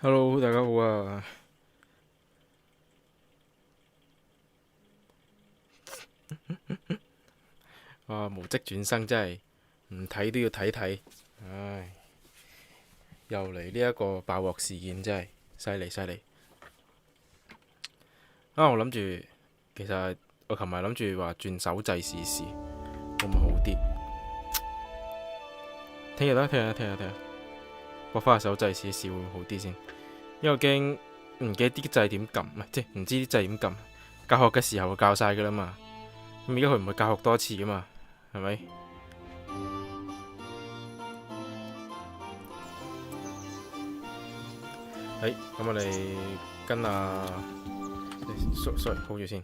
Hello， 大家好啊！無職轉生真係唔睇都要睇睇，唉！又嚟呢一個爆鑊事件，真係犀利犀利。我諗住，其實我琴日諗住話轉手掣試試，會唔會好啲？聽日啦，聽日，駁翻下手掣試一試會唔會好啲先？因為我驚唔記得啲掣點撳，唔係即係唔知啲掣點撳。教學嘅時候就教晒㗎啦嘛，咁而家佢唔會教學多次㗎嘛，係咪？咁我哋跟sorry， hold 住先。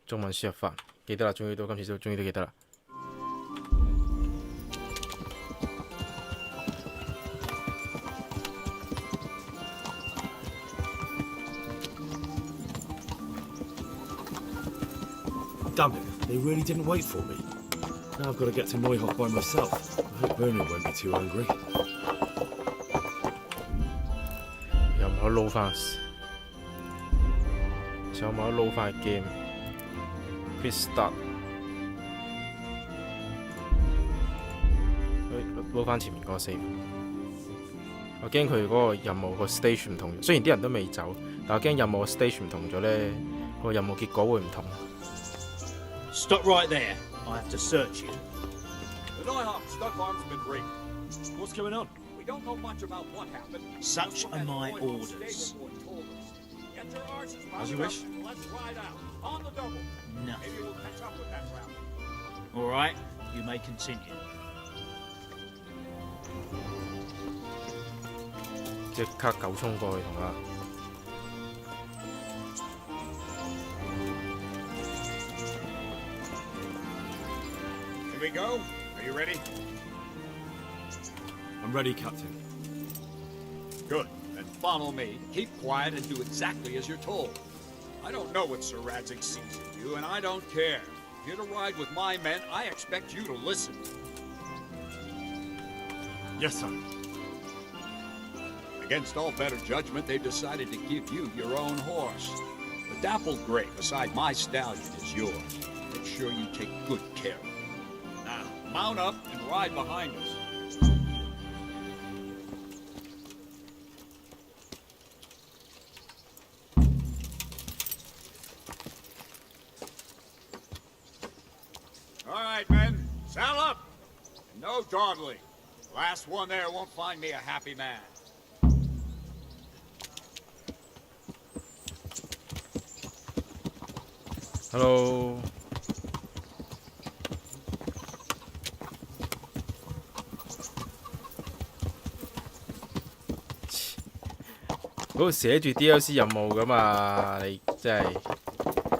中文輸入法記得啦，終於都今次終於都記得啦。Damn it, they really didn't wait for me. Now I've got to get to Neuhof by myself. I hope Bernard won't be too angry. 又唔可以撈翻，有冇得撈翻 game？ Quit start， 撈翻前面嗰個 save。我驚佢嗰個任務個 stage 唔同，雖然啲人都未走，但我驚任務個 stage 唔同咗呢，個任務結果會唔同。Stop right there. I have to search you. The Neuhof stock farm's been raided. What's going on? We don't know much about what happened. Such are my orders. Get your arses As you wish. Let's ride out. On the double. No. Maybe we'll catch up with that route. All right, you may continue. 即刻狗衝過去同啦。Here we go. Are you ready? I'm ready, Captain. Good. Then follow me. Keep quiet and do exactly as you're told. I don't know what Sir Radzig sees in you, and I don't care. If you're to ride with my men, I expect you to listen. Yes, sir. Against all better judgment, they've decided to give you your own horse. The dappled gray beside my stallion is yours. Make sure you take good care of it. Now, mount up and ride behind us. All right, men, saddle up. And no dawdling. The last one there won't find me a happy man. Hello。嗰度寫住 DLC 任務噶嘛，你真係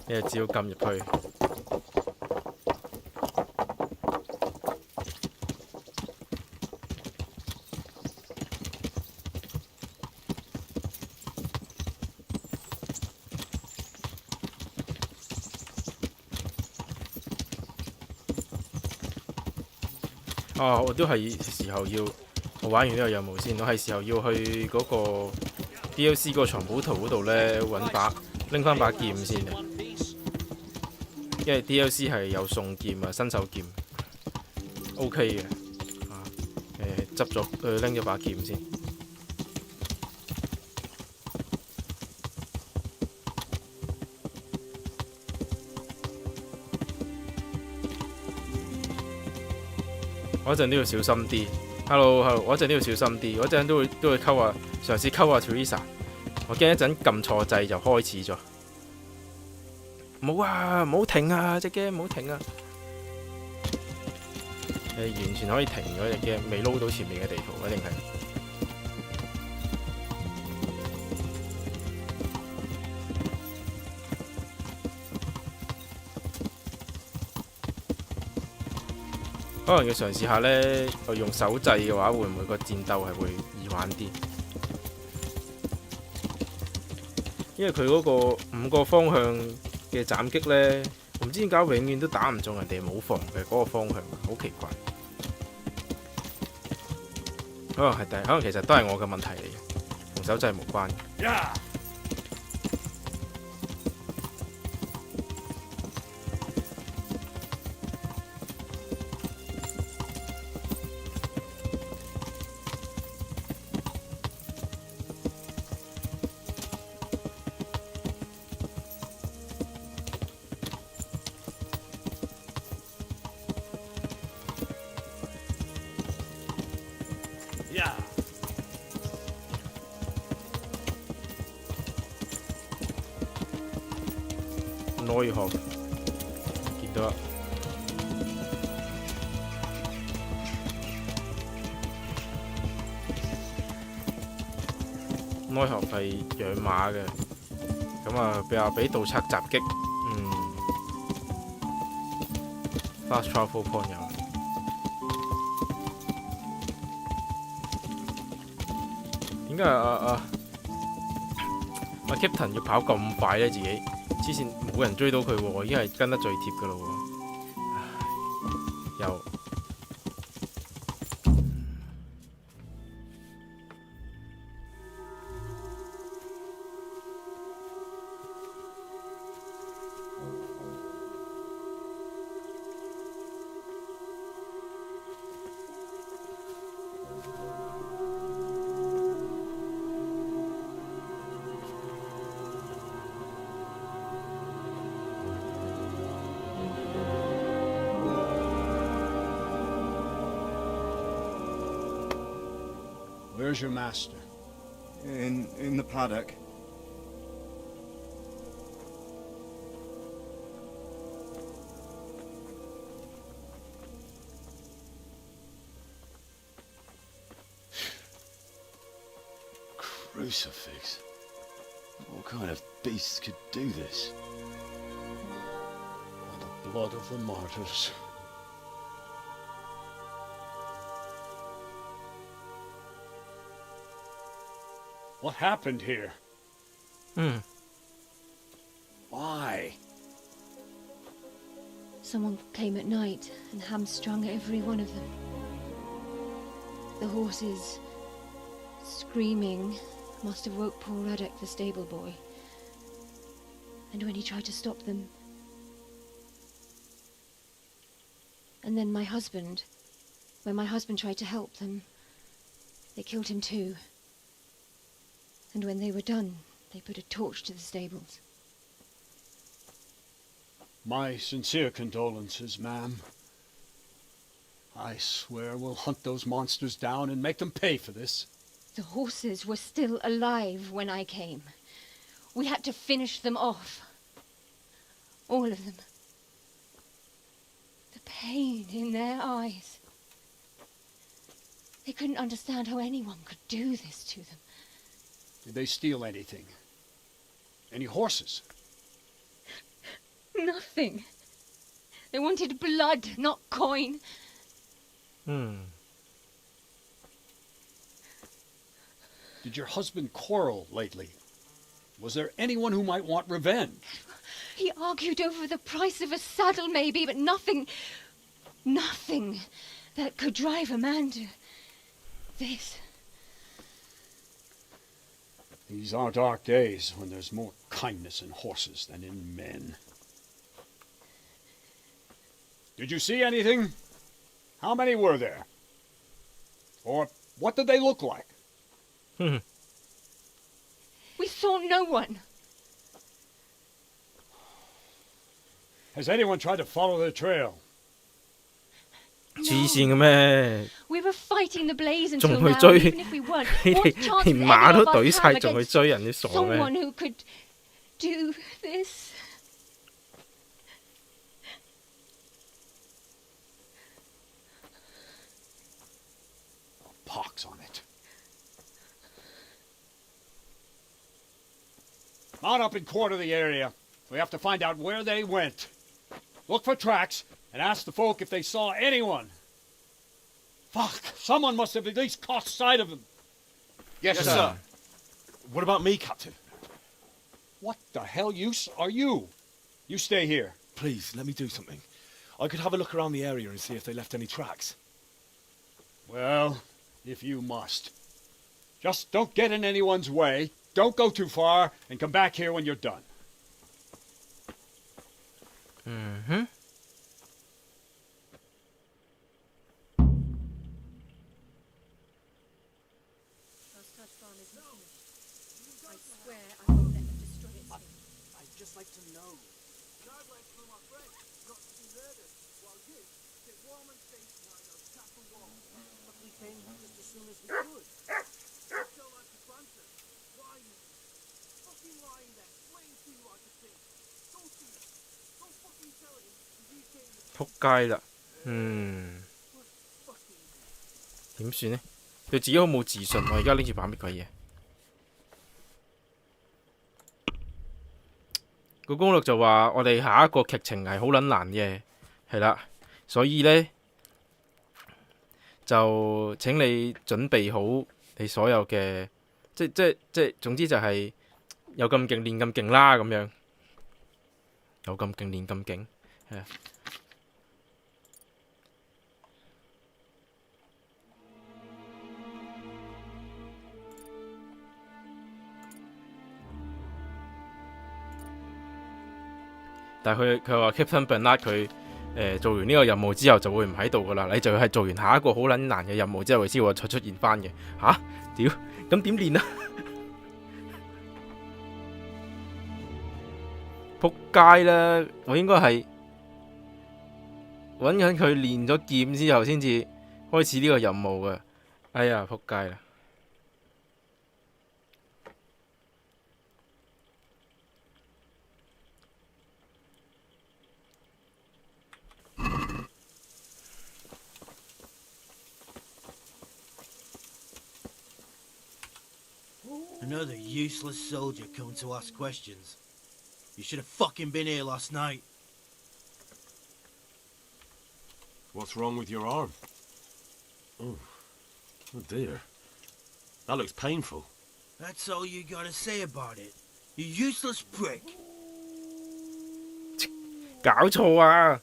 你係只要撳入去。我都係時候要我玩完呢個任務先，我係時候要去嗰個 DLC 嗰個藏寶圖嗰度呢，拎翻把劍先嘅，因為 DLC 係有送劍啊，新手劍 OK 嘅，執咗拎咗把劍先。我一陣都要小心啲。Hello， 我一陣都要小心啲。我一陣都會溝下，嘗試溝下 Teresa。我驚一陣撳錯掣就開始咗。冇啊，唔好停啊！隻 game 唔好停啊！完全可以停咗隻 game，未撈到前面嘅地圖，一定係。可能要嘗試下呢，我用手掣嘅話，會唔會個戰鬥係會易玩啲？因為佢嗰個5個方向嘅斬擊呢，唔知點解永遠都打唔中人哋冇防嘅嗰個方向，好奇怪。可能其實都係我嘅問題嚟嘅。同手掣無關。Yeah. 內學見到啦，內學係養馬嘅，咁啊俾盜賊襲擊，fast travel point 有。點解阿 Captain 要跑咁快咧？自己之前冇人追到佢喎，已經係跟得最貼噶咯喎。又Where's your master? In the paddock. Crucifix. What kind of beast could do this? The blood of the martyrs. What happened here? Why? Someone came at night and hamstrung every one of them. The horses, screaming, must have woke poor Radek, the stable boy. And when he tried to stop them... And then my husband... When my husband tried to help them, they killed him too. And when they were done, they put a torch to the stables. My sincere condolences, ma'am. I swear we'll hunt those monsters down and make them pay for this. The horses were still alive when I came. We had to finish them off. All of them. The pain in their eyes. They couldn't understand how anyone could do this to them. Did they steal anything? Any horses? Nothing. They wanted blood, not coin. Did your husband quarrel lately? Was there anyone who might want revenge? He argued over the price of a saddle, maybe, but nothing that could drive a man to this. These are dark days when there's more kindness in horses than in men. Did you see anything? How many were there? Or what did they look like? We saw no one. Has anyone tried to follow the trail? 黐線嘅咩？ We were fighting the blaze until 仲去 now, 追 even if we weren't. 你 What 哋 chance 連 would 馬 any 都 of us 懟晒， have 仲去 against 追人，你傻咩？ someone who could do this? Pox on it. Mount up and quarter the area. We have to find out where they went. Look for tracks and ask the folk if they saw anyone. Fuck, someone must have at least caught sight of them. Yes, sir. What about me, Captain? What the hell use are you? You stay here. Please, let me do something. I could have a look around the area and see if they left any tracks. Well, if you must. Just don't get in anyone's way, don't go too far, and come back here when you're done. 嗯哼。I'd just like to know. And I'd like for my friend not to be murdered, while you get warm and safe behind those castle walls. But we came just as soon as we could. So like the Phantom. Lying. Fucking lying there, waiting for you like a thing. Don't do that. Don't fucking tell him you came to 撲街啦。點算呢？對自己好冇自信，我而家拎住把乜鬼嘢？個攻略就話我哋下一個劇情係好撚難嘅，係啦，所以呢，就請你準備好你所有嘅，即總之就係有咁勁練咁勁啦咁樣，有咁勁練咁勁，係啊。但係佢話 Captain Bernard 佢做完呢個任務之後就會唔喺度噶啦，你就係做完下一個好撚難嘅任務之後，佢先會出現翻嘅。吓？屌，咁點練啊？仆街啦！我應該係揾緊佢練咗劍之後先至開始呢個任務嘅。哎呀，仆街啦！Another useless soldier coming to ask questions. You should have fucking been here last night. What's wrong with your arm? Oh dear. That looks painful. That's all you gotta say about it. You useless prick. 搞錯啊！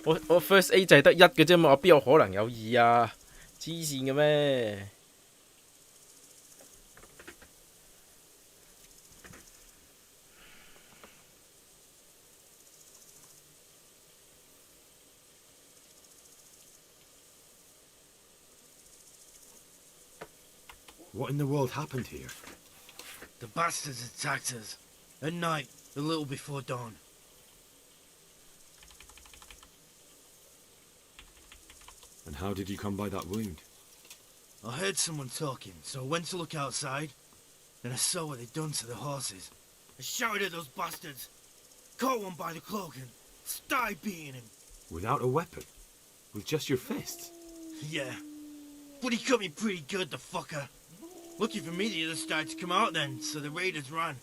我 first A 就係得一嘅啫嘛，我邊有可能有二啊？黐線嘅咩？What in the world happened here? The bastards attacked us. At night, a little before dawn. And how did you come by that wound? I heard someone talking, so I went to look outside. Then I saw what they'd done to the horses. I shouted at those bastards. Caught one by the cloak and started beating him. Without a weapon? With just your fists? Yeah. But he cut me pretty good, the fucker. Lucky for me, the others started to come out then, so the raiders ran.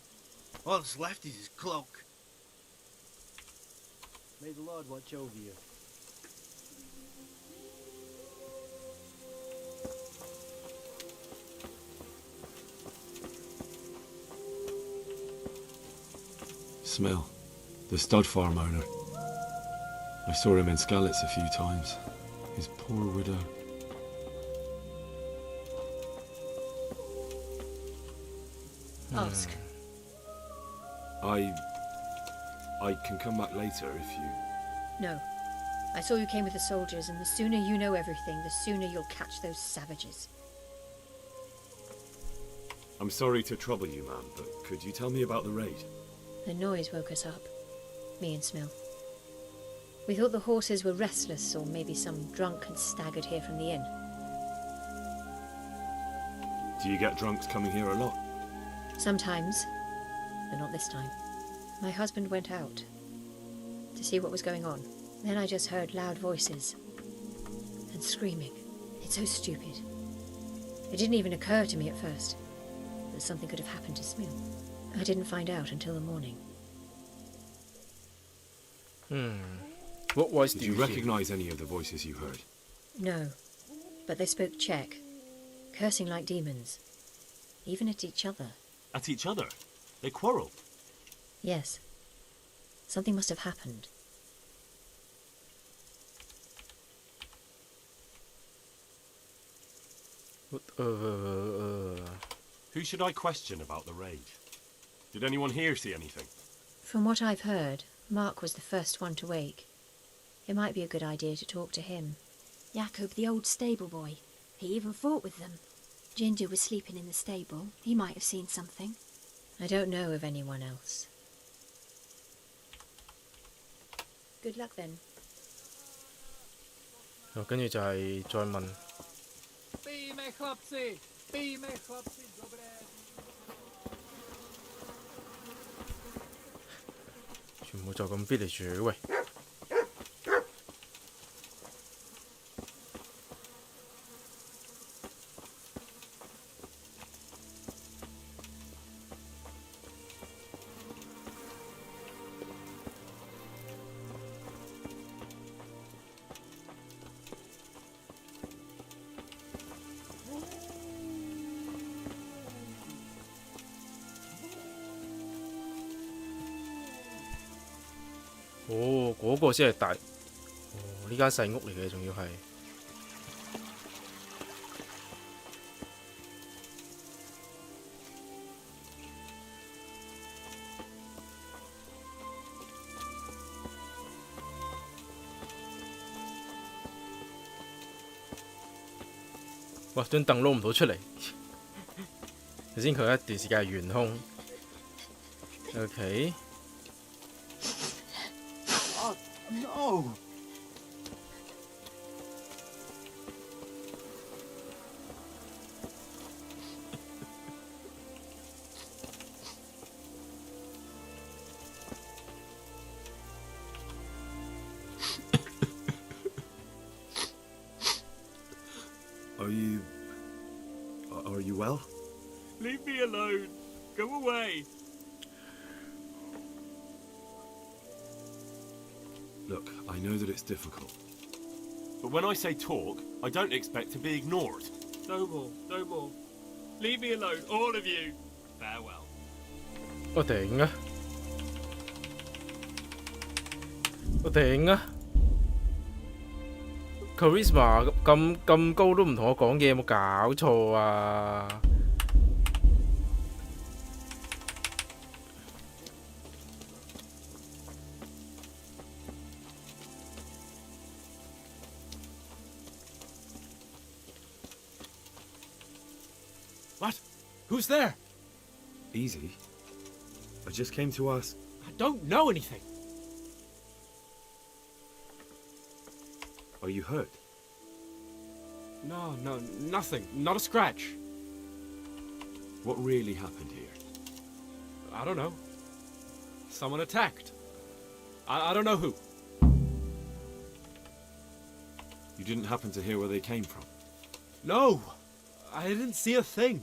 All that's left is his cloak. May the Lord watch over you. Smell. The stud farm owner. I saw him in Skalitz a few times. His poor widow. Ask. I can come back later if you... No. I saw you came with the soldiers, and the sooner you know everything, the sooner you'll catch those savages. I'm sorry to trouble you, ma'am, but could you tell me about the raid? The noise woke us up. Me and Smil. We thought the horses were restless, or maybe some drunk had staggered here from the inn. Do you get drunks coming here a lot? Sometimes, but not this time. My husband went out to see what was going on. Then I just heard loud voices and screaming. It's so stupid. It didn't even occur to me at first that something could have happened to Smil. I didn't find out until the morning. What voice Did you recognize any of the voices you heard? No, but they spoke Czech, cursing like demons, even at each other. At each other? They quarreled? Yes. Something must have happened. Who should I question about the raid? Did anyone here see anything? From what I've heard, Mark was the first one to wake. It might be a good idea to talk to him. Jacob, the old stable boy. He even fought with them. Ginger was sleeping in the stable. He might have seen something. I don't know of anyone else. Good luck then. 跟住就係再問。 Pijme, chlapci! Pijme, chlapci, dobré! 全部就咁 village 喂。哦，嗰、個先係大。哦，呢間細屋嚟嘅，仲要係。哇！張凳撈唔到出嚟。頭先佢一段時間係懸空。OK。 No! Are you well? Leave me alone. Go away. Look, I know that it's difficult. But when I say talk, I don't expect to be ignored. No more, no more. Leave me alone, all of you. Farewell. 我頂啊！我頂啊 ！Charisma 咁高都唔同我講嘢，有冇搞錯啊？ What? Who's there? Easy. I just came to ask. I don't know anything. Are you hurt? No, nothing. Not a scratch. What really happened here? I don't know. Someone attacked. I don't know who. You didn't happen to hear where they came from? No! I didn't see a thing.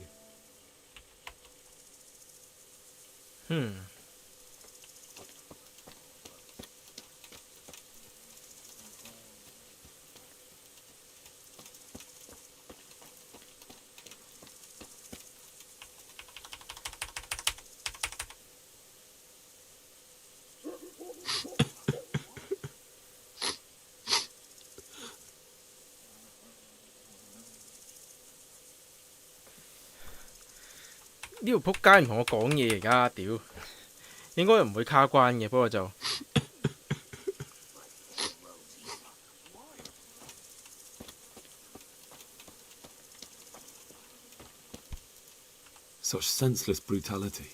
呢條撲街唔同我講嘢而家，屌！應該唔會卡關嘅，不過就 Such senseless brutality.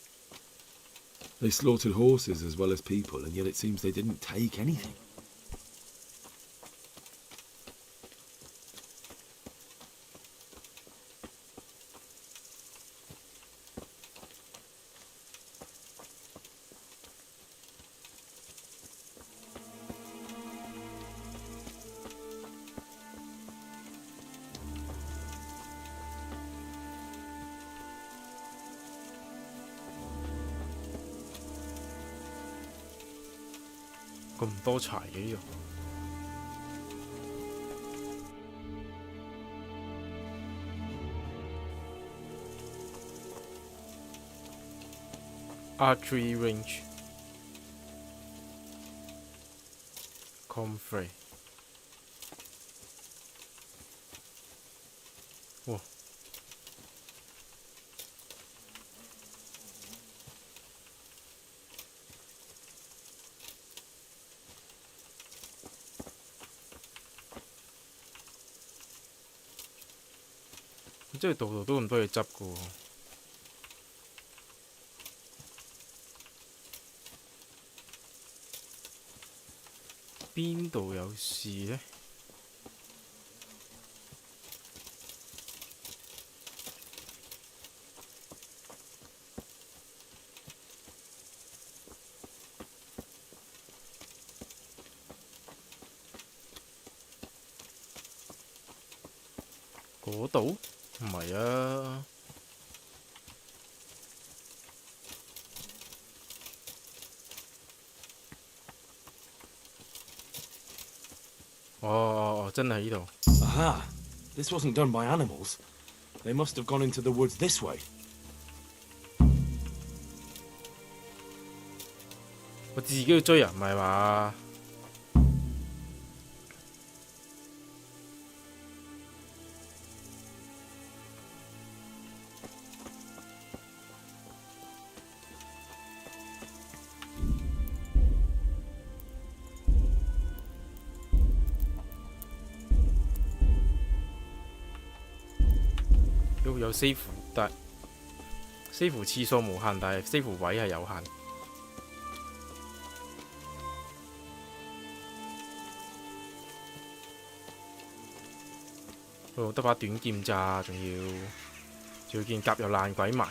They slaughtered horses as well as people, and yet it seems they didn't take anything.〜咁多柴嘅呢度。Archery range。Comfrey。哇！即係度度都咁多嘢執嘅喎。邊度有事呢？嗰度？唔係啊！哦，真係呢度。Aha! This wasn't done by animals. They must have gone into the woods this way. 我自己要追人，唔係嘛？有 save， 但 save 次數無限，但係 save 位係有限。哦，得把短劍咋，仲要件甲又爛鬼埋。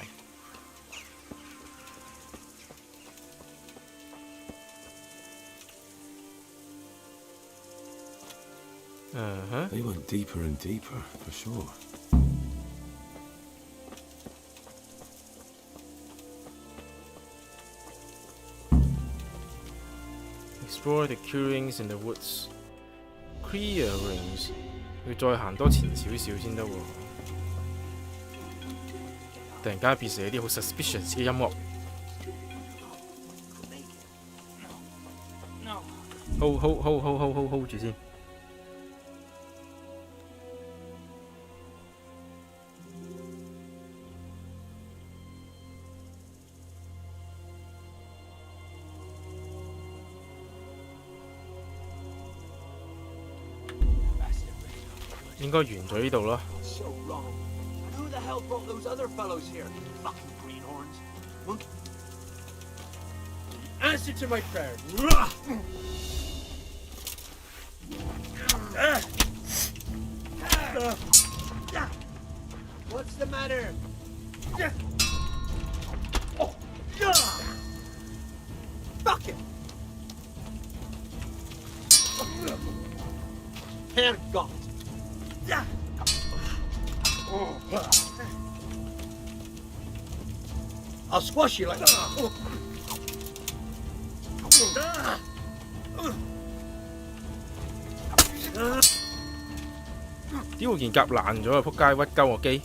They went deeper and deeper, for sure. Explore the clearings in the woods. Clearings 要再行多前少少先得喎。突然間變成一啲好 suspicious 嘅音樂。hold 住先。應該完咗呢度咯。So wrong. Who the hell brought those other fellows here? Fucking greenhorns. Monkey. Answer to my prayer. What's the matter? Fuck it. Herrgott. I'll squash you like that. 屌我件甲爛咗啊！仆街屈鳩我機。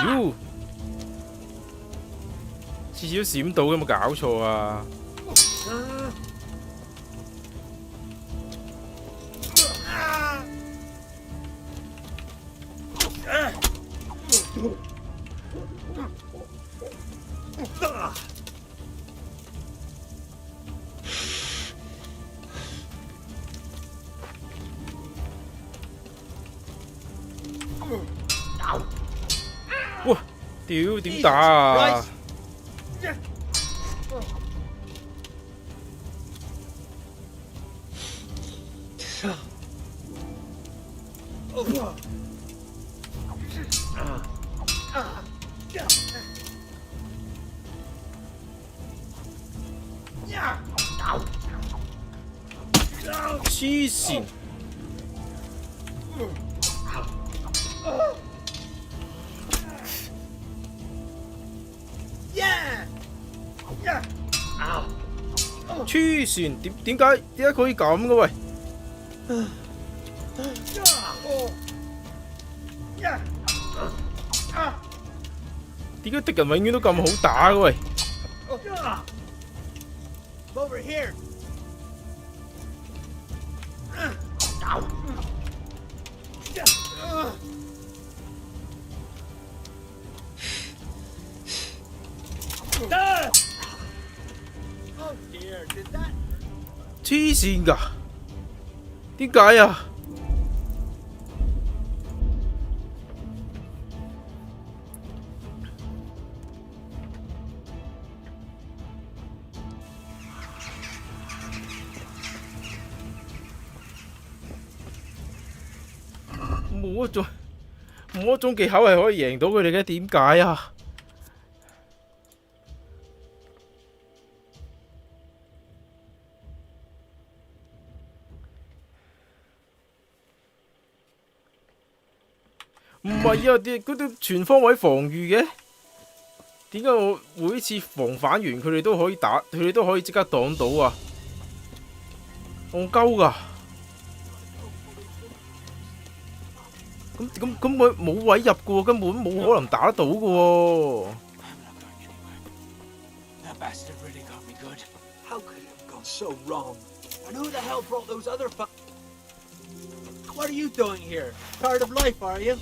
妖！次次都閃到，有冇搞錯啊？哇！屌點打啊？黐線！黐線，點解可以咁嘅喂？點解敵人永遠都咁好打嘅喂？ Over here. Oh dear, did that? 黐線㗎，點解啊？冇一種技巧係可以贏到佢哋嘅，點解啊？唔係啊，嗰啲全方位防禦嘅，點解我每一次防反完佢哋都可以打，佢哋都可以即刻擋到啊？戇鳩㗎！咁佢冇位入嘅喎，根本冇可能打得到嘅喎。That bastard really got me good. How could it have gone so wrong? And who the hell brought those other What are you doing here? Tired of life, are you?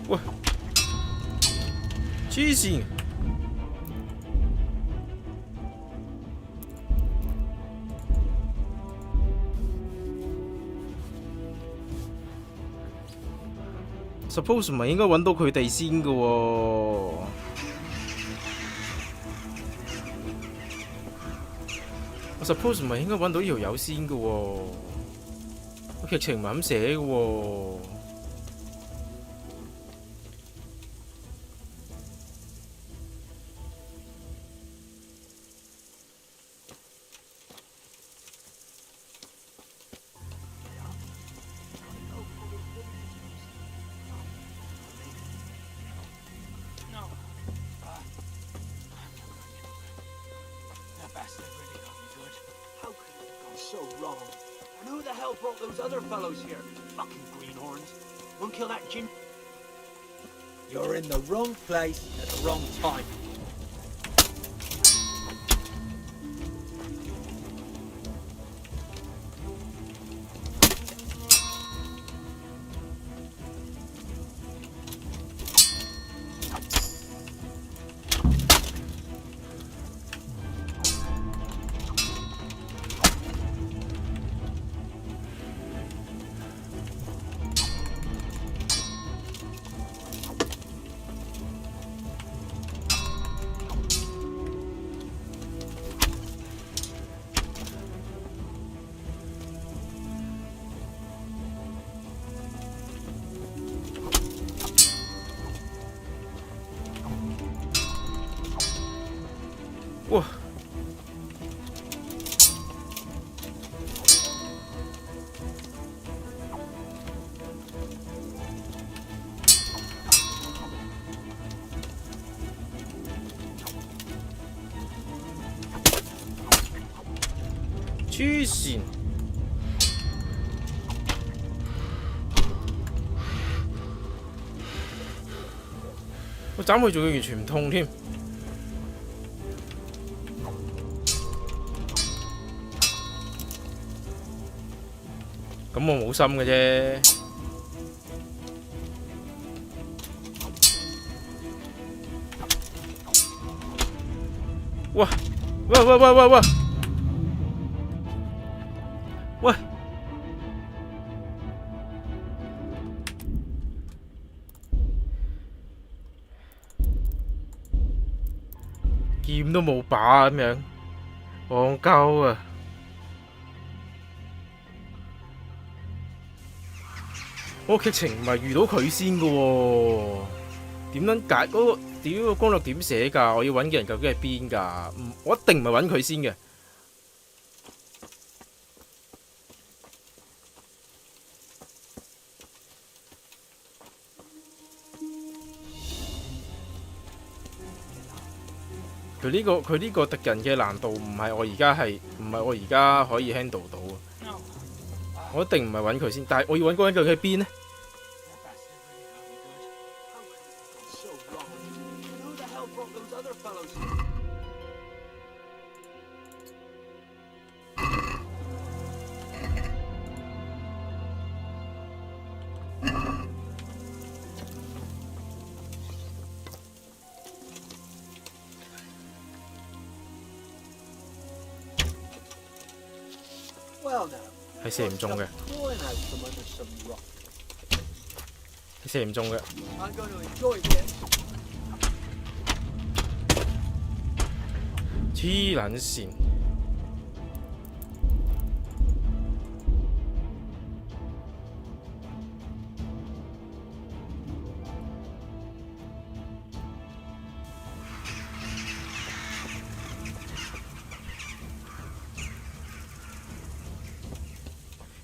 喂，黐線！Suppose 唔係應該揾到佢哋先嘅喎，我 suppose 唔係應該揾到呢條友先嘅喎，個劇情唔係咁寫嘅喎。So wrong. And who the hell brought those other fellows here? Fucking greenhorns. Won't kill that gin. You're in the wrong place at the wrong time.哇！黐線！我斬佢仲要完全唔痛添。咁我冇心嘅啫。喂！喂喂喂喂喂！喂！劍都冇把咁樣，戇鳩啊！我劇情唔係遇到佢先嘅喎，點撚解嗰個屌個攻略點寫㗎？我要揾嘅人究竟係邊㗎？我一定唔係揾佢先嘅。佢呢個敵人嘅難度唔係我而家可以 handle 到啊！我一定唔係揾佢先，但係我要揾嗰個人究竟喺邊呢？ So wrong. Who the hell brought those other fellows here? Well now, 係射唔中嘅， crawling out from under some rock. 係射唔中嘅。 I'm going to enjoy this. 黐撚線！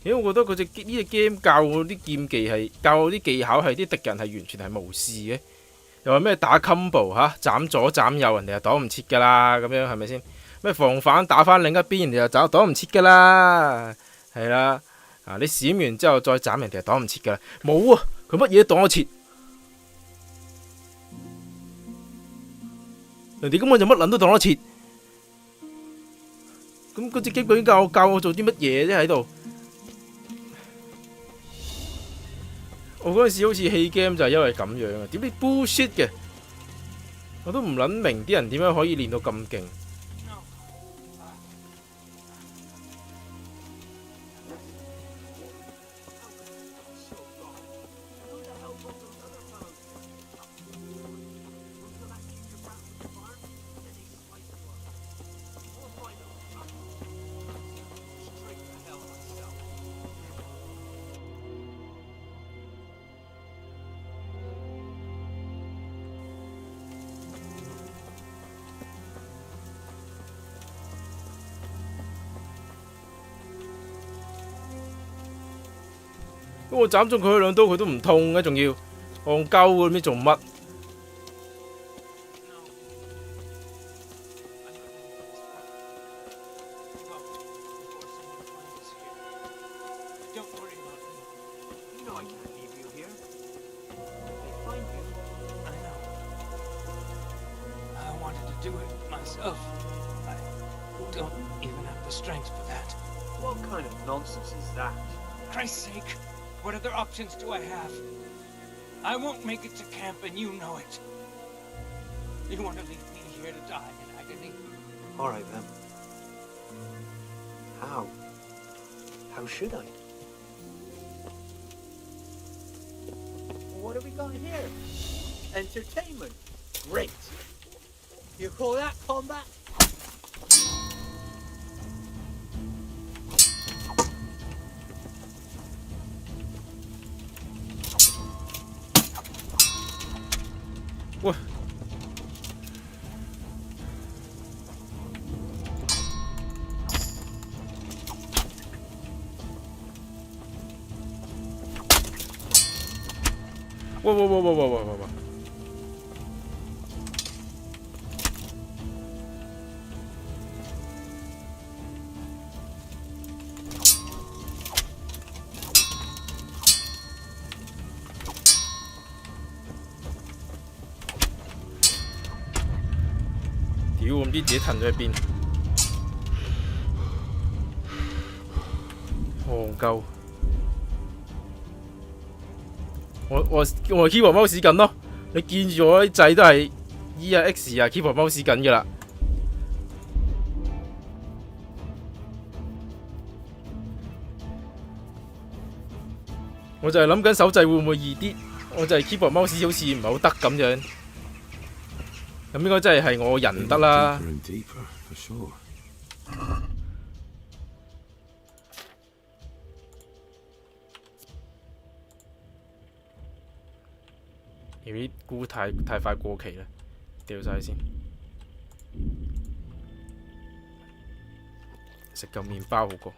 因為我覺得呢隻 game 教我啲劍技係教我啲技巧係啲敵人係完全係無視嘅，又話咩打 combo 嚇，斬左斬右，人哋就擋唔切㗎啦，咁樣係咪先？咩防反打翻另一邊，人哋就擋唔切㗎啦，係啦，啊你閃完之後再斬人哋就擋唔切㗎啦，冇啊，佢乜嘢都擋得切，人哋根本就乜撚都擋得切，咁嗰隻 game 究竟教我做啲乜嘢啫喺度？我嗰陣時好似棄 game 就係因為咁樣啊！點啲 bullshit 嘅，我都唔撚明啲人點樣可以練到咁勁。我斬中佢兩刀，佢都唔痛嘅，仲要戇鳩嘅，唔知做乜。What kind of nonsense is that? Christ's sake, what other options do I have? I won't make it to camp and you know it. You want to leave me here to die in agony? All right then. How? How should I? What have we got here? Entertainment. Great. You call that combat? What? Whoa. 屌，我唔知自己騰咗喺邊，戇鳩！我 keyboard mouse 緊咯，你見住我啲掣都係 E 啊 X 啊 keyboard mouse 緊㗎啦。我就係諗緊手掣會唔會易啲，我就係 keyboard mouse 好似唔係好得咁樣。咁應該真係我人唔得啦。而啲菇太快過期啦，掉晒先。食嚿麵包好過。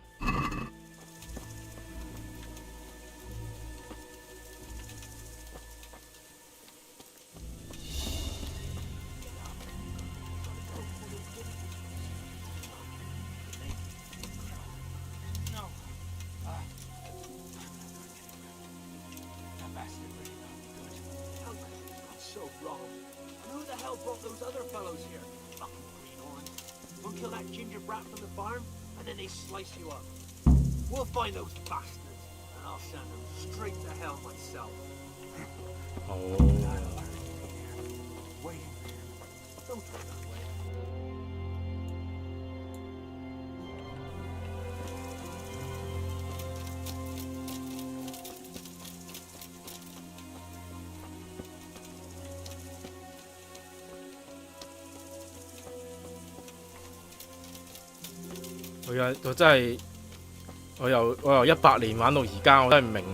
Slice you up. We'll find those bastards, and I'll send them straight to hell myself. Oh. Wait. Don't turn that way. 我真係我由18年玩到而家，我真係唔明。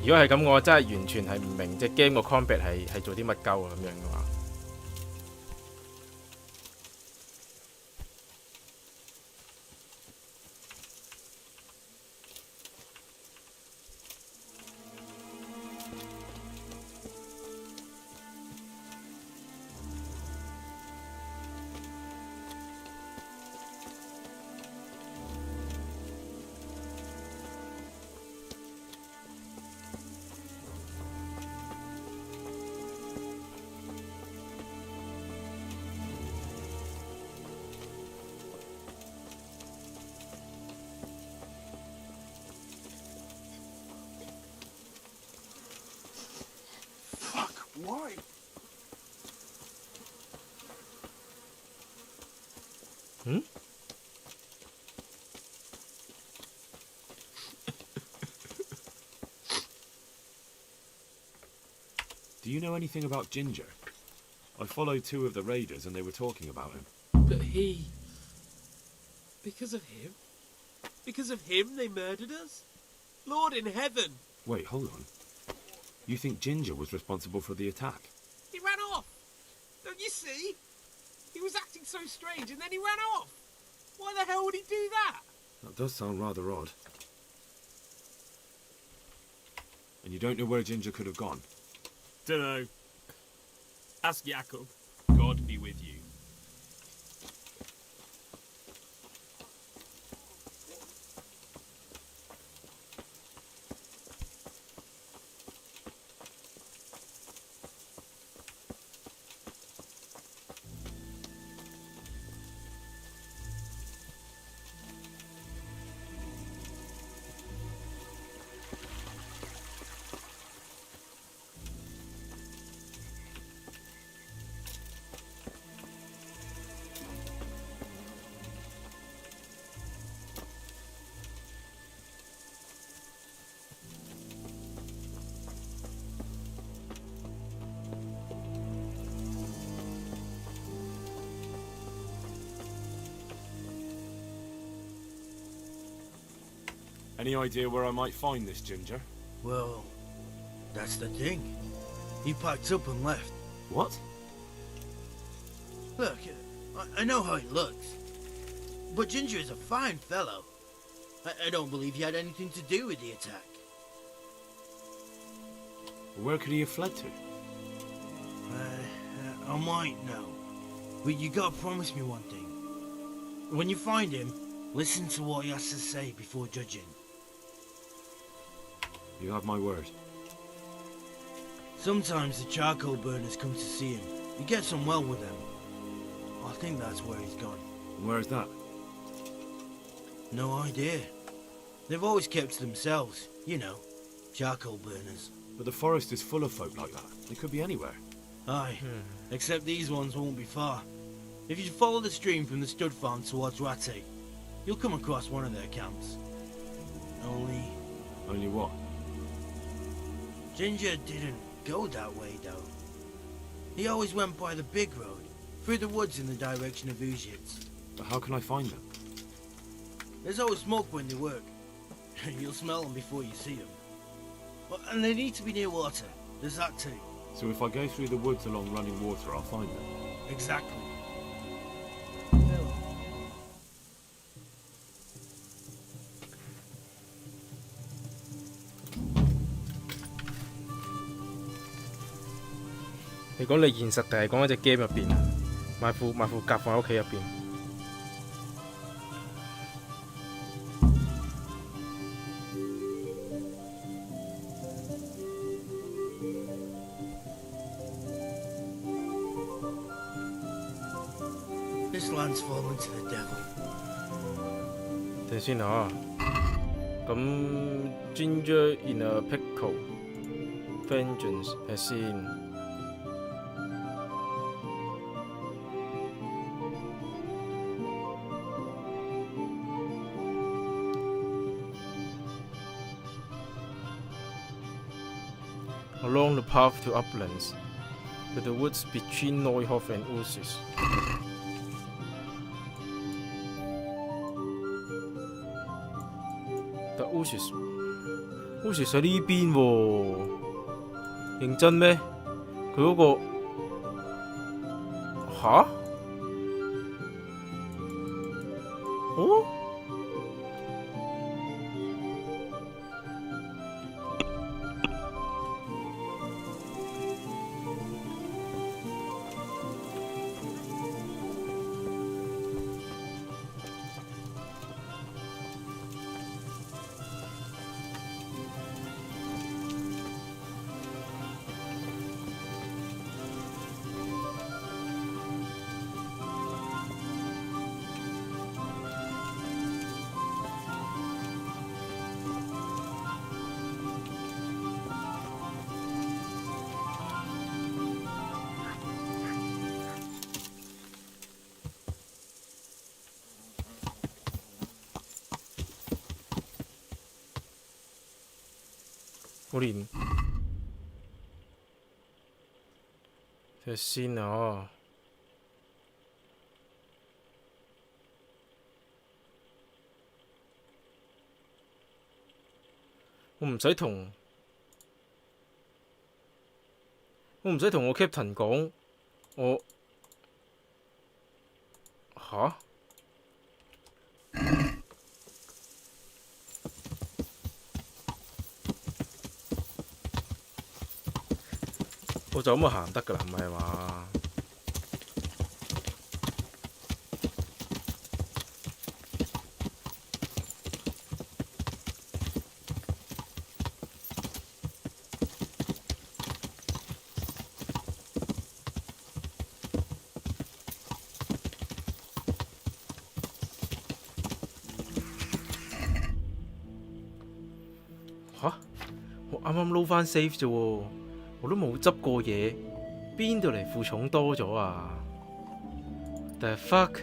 如果係咁，我真係完全係唔明隻 game 個 combat 係做啲乜鳩啊咁樣嘅話。Why? Do you know anything about Ginger? I followed 2 of the raiders and they were talking about him. But he... Because of him? Because of him they murdered us? Lord in heaven! Wait, hold on. You think Ginger was responsible for the attack? He ran off! Don't you see? He was acting so strange and then he ran off! Why the hell would he do that? That does sound rather odd. And you don't know where Ginger could have gone? Dunno. Ask Jakob. God be with you. Any idea where I might find this Ginger? Well, that's the thing. He packed up and left. What? Look, I know how he looks, but Ginger is a fine fellow. I don't believe he had anything to do with the attack. Where could he have fled to? I might know. But you gotta promise me one thing. When you find him, listen to what he has to say before judging. You have my word. Sometimes the charcoal burners come to see him. He gets on well with them. I think that's where he's gone. Where's that? No idea. They've always kept to themselves, you know, charcoal burners. But the forest is full of folk like that. They could be anywhere. Aye, except these ones won't be far. If you follow the stream from the stud farm towards Rate, you'll come across one of their camps. Only what? Ginger didn't go that way, though. He always went by the big road, through the woods in the direction of Uzhitz. But how can I find them? There's always smoke when they work. You'll smell them before you see them. And they need to be near water. There's that too. So if I go through the woods along running water, I'll find them. Exactly. 你講你現實定係講喺隻 game 入邊啊？買副甲放喺屋企入邊。This land's fallen to the devil. 等先啊，咁 Ginger in a pickle, vengeance 係先。Along the path to uplands, to the woods between Neuhof and Ursus. The Ursus 喺呢邊喎，認真咩？佢嗰個吓？哦？我連睇下先啊！我唔使同我 Captain 講，我吓？我就咁行得㗎啦，唔係嘛？吓？我啱啱撈返 save 啫喎！我都冇執過嘢，邊度嚟負重多咗啊 ？The fuck！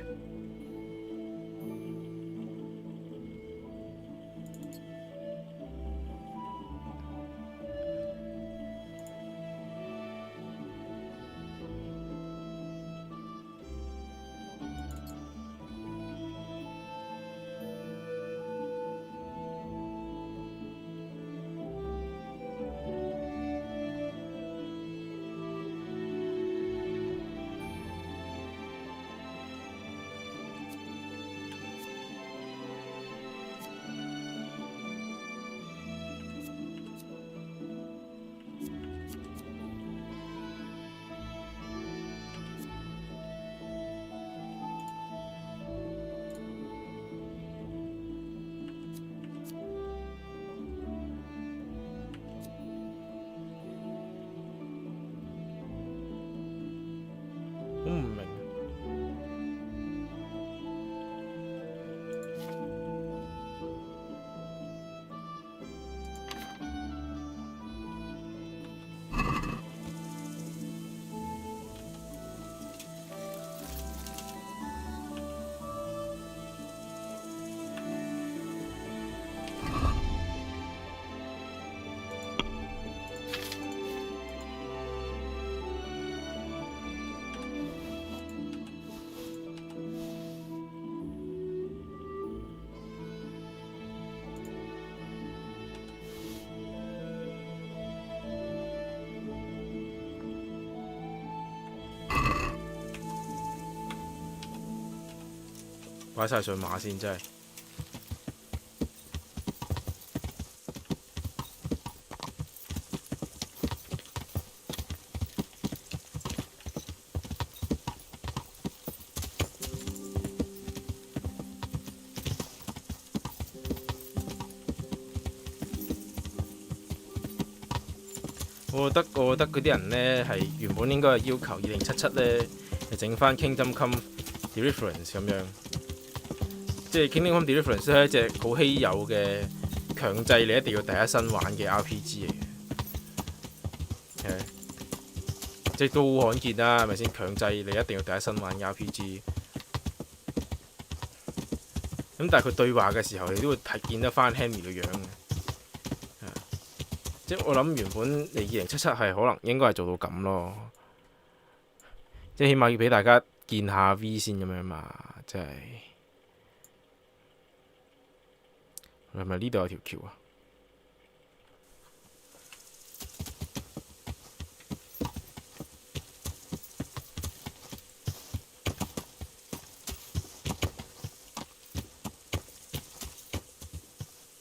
我唔明。擺晒上馬先，真係。我覺得嗰啲人呢係原本應該係要求2077呢係整翻 Kingdom Come Deliverance 咁樣，即係 Kingdom Come Deliverance 係一隻好稀有嘅強制你一定要第一身玩嘅 RPG 嚟嘅，即係都好罕見啦，係咪先？強制你一定要第一身玩嘅 RPG。咁但係佢對話嘅時候，你都會見得翻 Henry 嘅樣嘅。即係我諗原本你2077係可能應該係做到咁咯，即係起碼要俾大家見下 V 先咁樣嘛，即係係咪呢度有條橋啊？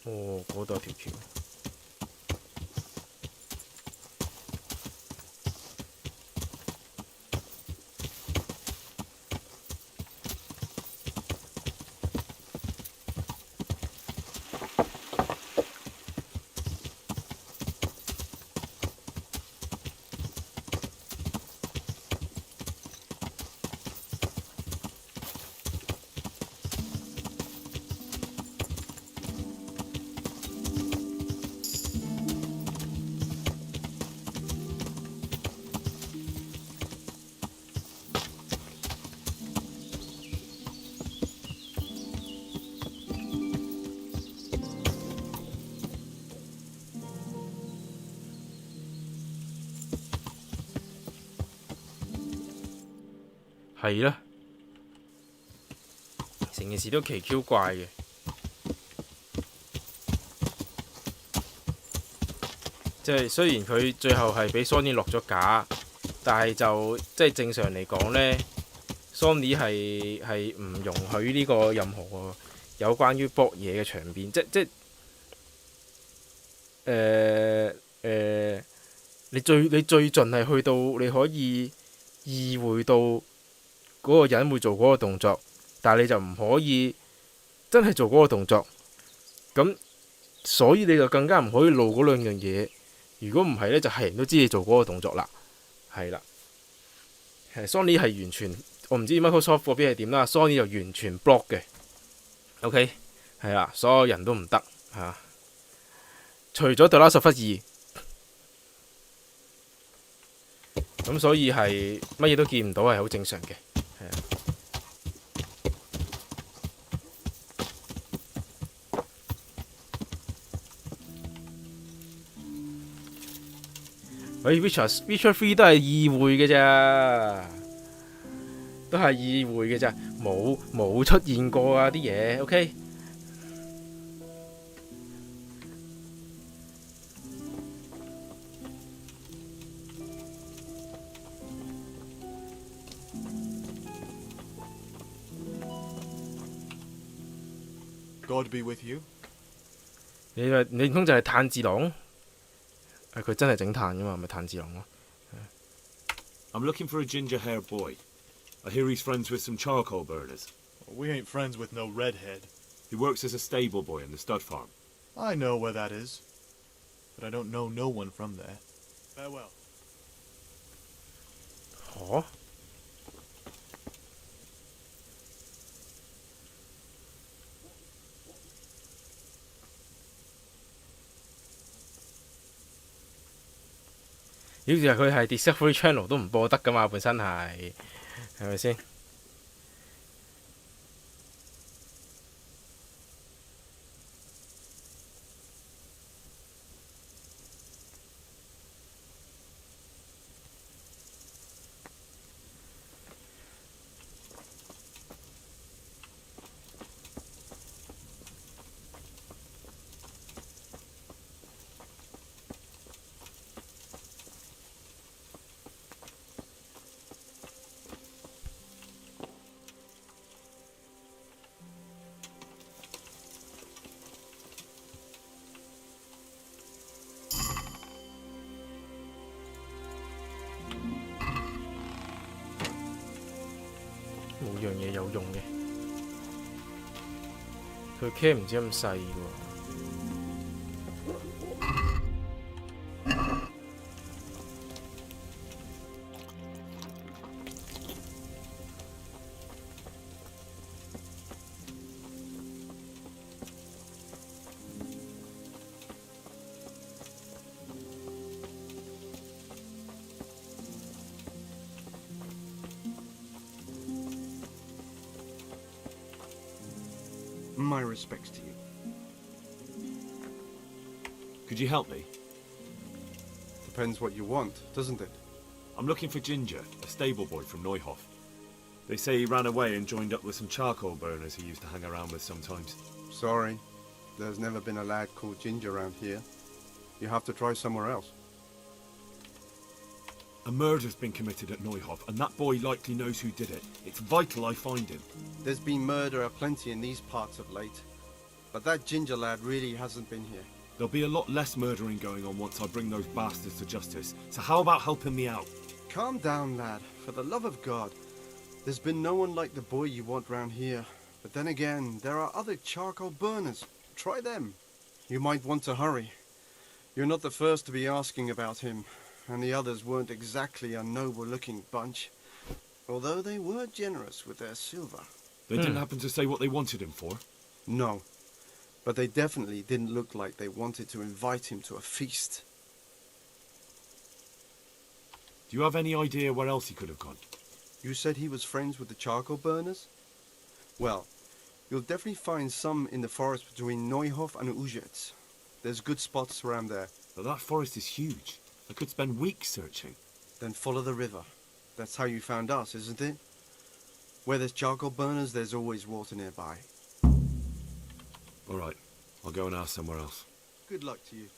哦，嗰度有條橋。係啦，成件事都奇 Q 怪嘅。即係雖然佢最後係俾 Sony 落咗架，但係就即係正常嚟講呢 Sony 係唔容許呢個任何有關於搏嘢嘅場面，你最盡係去到你可以意會到嗰個人會做嗰個動作，但係你就唔可以真係做嗰個動作。咁所以你就更加唔可以露嗰兩樣嘢。如果唔係呢，就係人都知你做嗰個動作啦。係啦，Sony 係完全，我唔知 Microsoft 嗰邊係點啦。Sony 就完全 block 嘅。OK， 係啦，所有人都唔得嚇，除咗The Last of Us 2。咁所以係乜嘢都見唔到係好正常嘅，係啊。喂 Witcher 3都係意會嘅咋，都係意會嘅咋，冇出現過啊啲嘢 ，OK。God be with you。你唔通就係炭治郎？佢真係整炭噶嘛，咪炭治郎咯。I'm looking for a ginger-haired boy. I hear he's friends with some charcoal burners. We ain't friends with no redhead. He works as a stable boy in the stud farm. I know where that is, but I don't know no one from there. Farewell. 嚇？好似佢係 Discovery Channel 都唔播得噶嘛，本身係咪先？冇樣嘢有用嘅。佢 cam 唔知咁細喎。My respects to you. Could you help me? Depends what you want, doesn't it? I'm looking for Ginger, a stable boy from Neuhof. They say he ran away and joined up with some charcoal burners he used to hang around with sometimes. Sorry, there's never been a lad called Ginger around here. You have to try somewhere else. A murder's been committed at Neuhof, and that boy likely knows who did it. It's vital I find him. There's been murder aplenty in these parts of late, but that Ginger lad really hasn't been here. There'll be a lot less murdering going on once I bring those bastards to justice, so how about helping me out? Calm down, lad, for the love of God. There's been no one like the boy you want round here, but then again, there are other charcoal burners. Try them. You might want to hurry. You're not the first to be asking about him, and the others weren't exactly a noble-looking bunch, although they were generous with their silver. They didn't happen to say what they wanted him for? No, but they definitely didn't look like they wanted to invite him to a feast. Do you have any idea where else he could have gone? You said he was friends with the charcoal burners? Well, you'll definitely find some in the forest between Neuhof and Uzets. There's good spots around there. But that forest is huge. I could spend weeks searching. Then follow the river. That's how you found us, isn't it? Where there's charcoal burners, there's always water nearby. All right, I'll go and ask somewhere else. Good luck to you.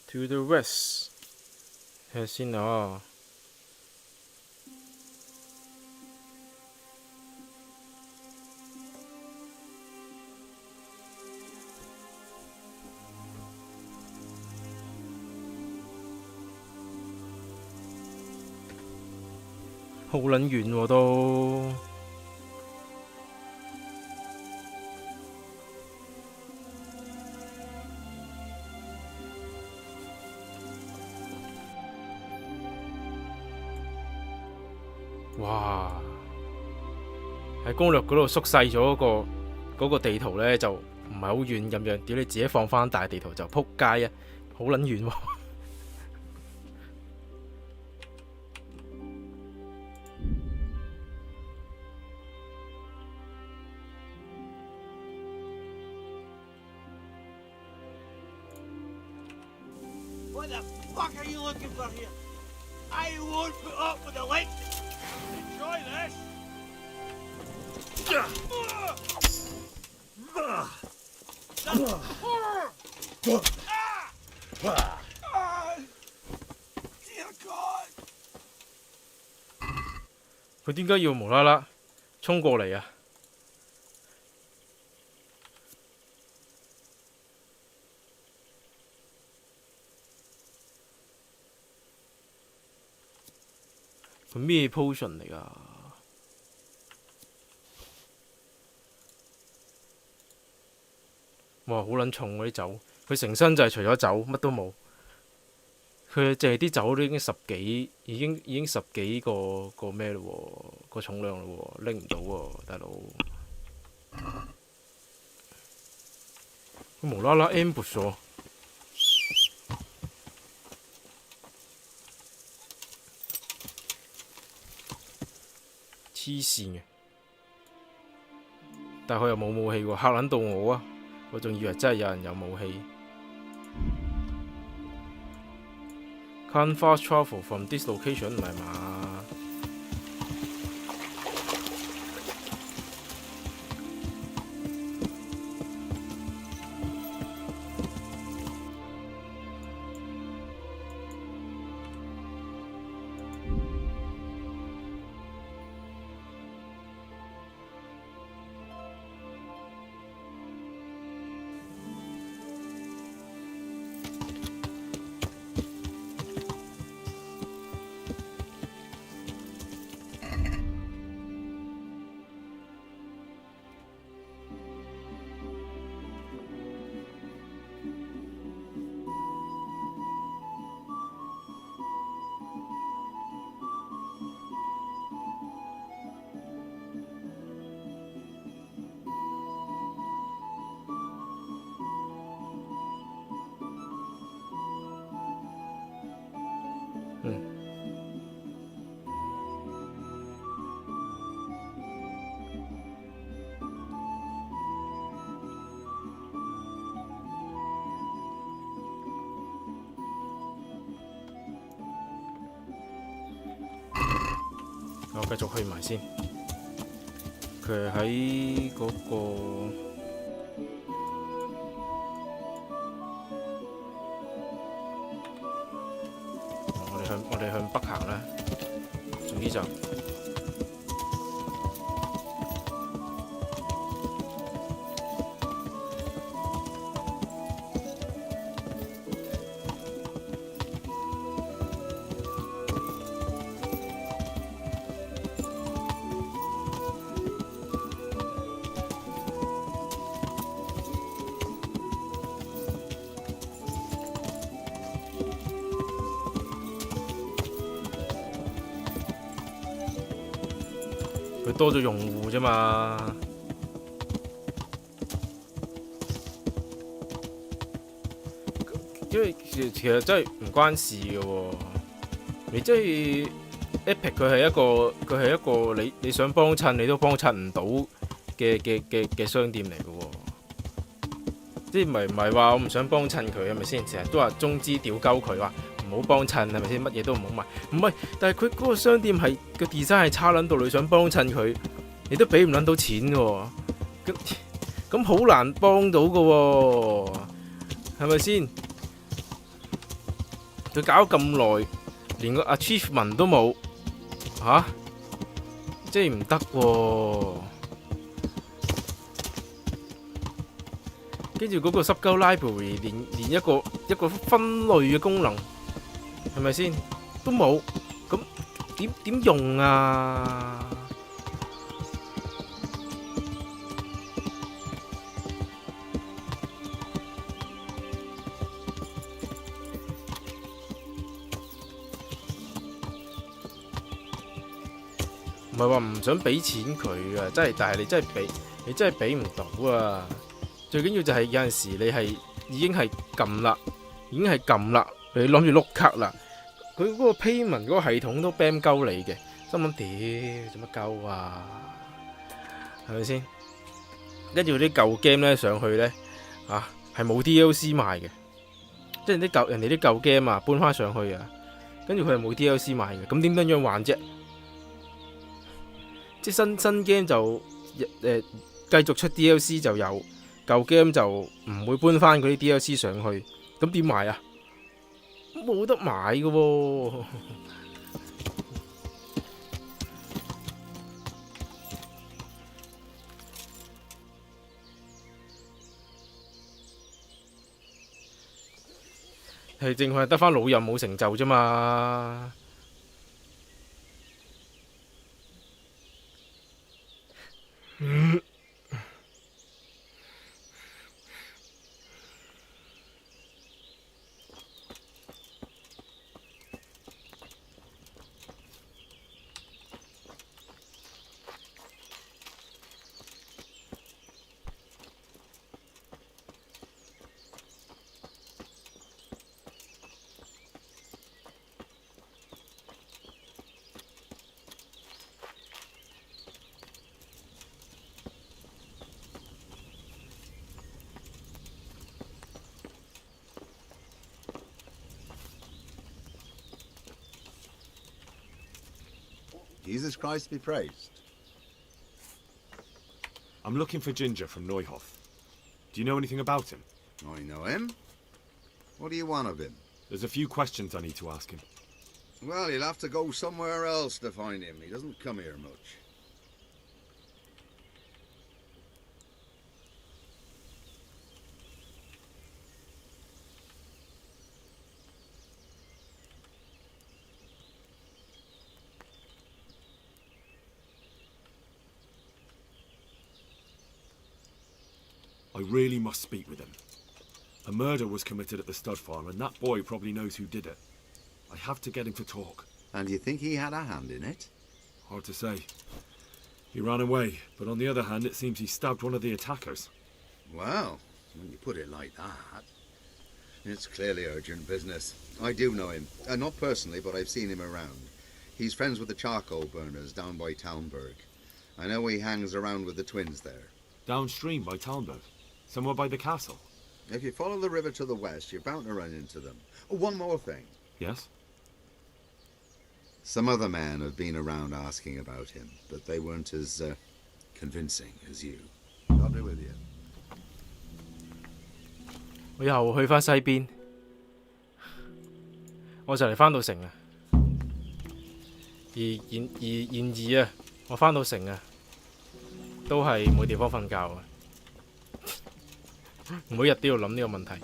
To the west， 睇下先啊。好撚遠喎都。哇！喺攻略嗰度縮細咗嗰個地圖呢，就唔係好遠咁樣。屌你自己放翻大地圖就撲街啊！好撚遠喎。What the fuck are you looking for here? I won't put up with the like. Enjoy this. Dear God. 佢點解要無啦啦衝過嚟啊？佢咩 potion 嚟㗎？哇！好撚重嗰啲酒，佢成身就係除咗酒乜都冇。佢淨係啲酒都已經十幾，已經十幾個咩嘞喎？個重量嘞喎，拎唔到喎，大佬。佢無啦啦 ambush 咗。黐線嘅，但係佢又冇武器喎，嚇撚到我啊！我仲以為真係有人有武器。Can't fast travel from this location 唔係嘛？我繼續去埋先。佢係喺嗰個我哋向北行啦。總之就佢多咗用戶啫嘛。因為其實真係唔關事嘅喎。你即係 Epic 佢係一個你想幫襯你都幫襯唔到嘅商店嚟嘅喎。即係唔係話我唔想幫襯佢係咪先？成日都話中資屌鳩佢話唔好幫襯係咪先？乜嘢都唔好買。唔係，但係佢嗰個商店係個 design 係差撚到你想幫襯佢，你都俾唔撚到錢嘅喎。咁好難幫到嘅喎，係咪先？佢搞咁耐，連個 achievement 都冇嚇，即係唔得喎。跟住嗰個濕鳩 library 連一個分類嘅功能係咪先都冇，咁點用啊？唔係話唔想俾錢佢啊，真係，但係你真係俾唔到啊！最緊要就係有陣時你係已經係撳啦，你諗住碌卡啦，佢嗰個 payment 嗰個系統都 ban 鳩你嘅，心諗屌做乜鳩啊？係咪先？跟住啲舊 game 咧上去咧係冇 DLC 賣嘅，即係人哋啲舊 game 啊搬翻上去啊，跟住佢係冇 DLC 賣嘅，咁點樣玩啫？即係新 game 就繼續出 DLC 就有，舊 game 就唔會搬翻嗰啲 DLC 上去，咁點買啊？冇得買嘅喎。係淨係得翻老任冇成就啫嘛。Jesus Christ be praised. I'm looking for Ginger from Neuhof. Do you know anything about him? I know him. What do you want of him? There's a few questions I need to ask him. Well, you'll have to go somewhere else to find him. He doesn't come here much. I really must speak with him. A murder was committed at the stud farm, and that boy probably knows who did it. I have to get him to talk. And you think he had a hand in it? Hard to say. He ran away, but on the other hand, it seems he stabbed one of the attackers. Well, when you put it like that, it's clearly urgent business. I do know him. Not personally, but I've seen him around. He's friends with the charcoal burners down by Townburg. I know he hangs around with the twins there. Downstream by Townburg? Somewhere by the castle? If you follow the river to the west, you're bound to run into them. Oh, one more thing. Yes? Some other men have been around asking about him, but they weren't as convincing as you. I'll be with you. 我又去翻西邊，我就嚟翻到城啊！然而啊，我翻到城啊，都係冇地方瞓覺啊！每日都要諗呢個問題。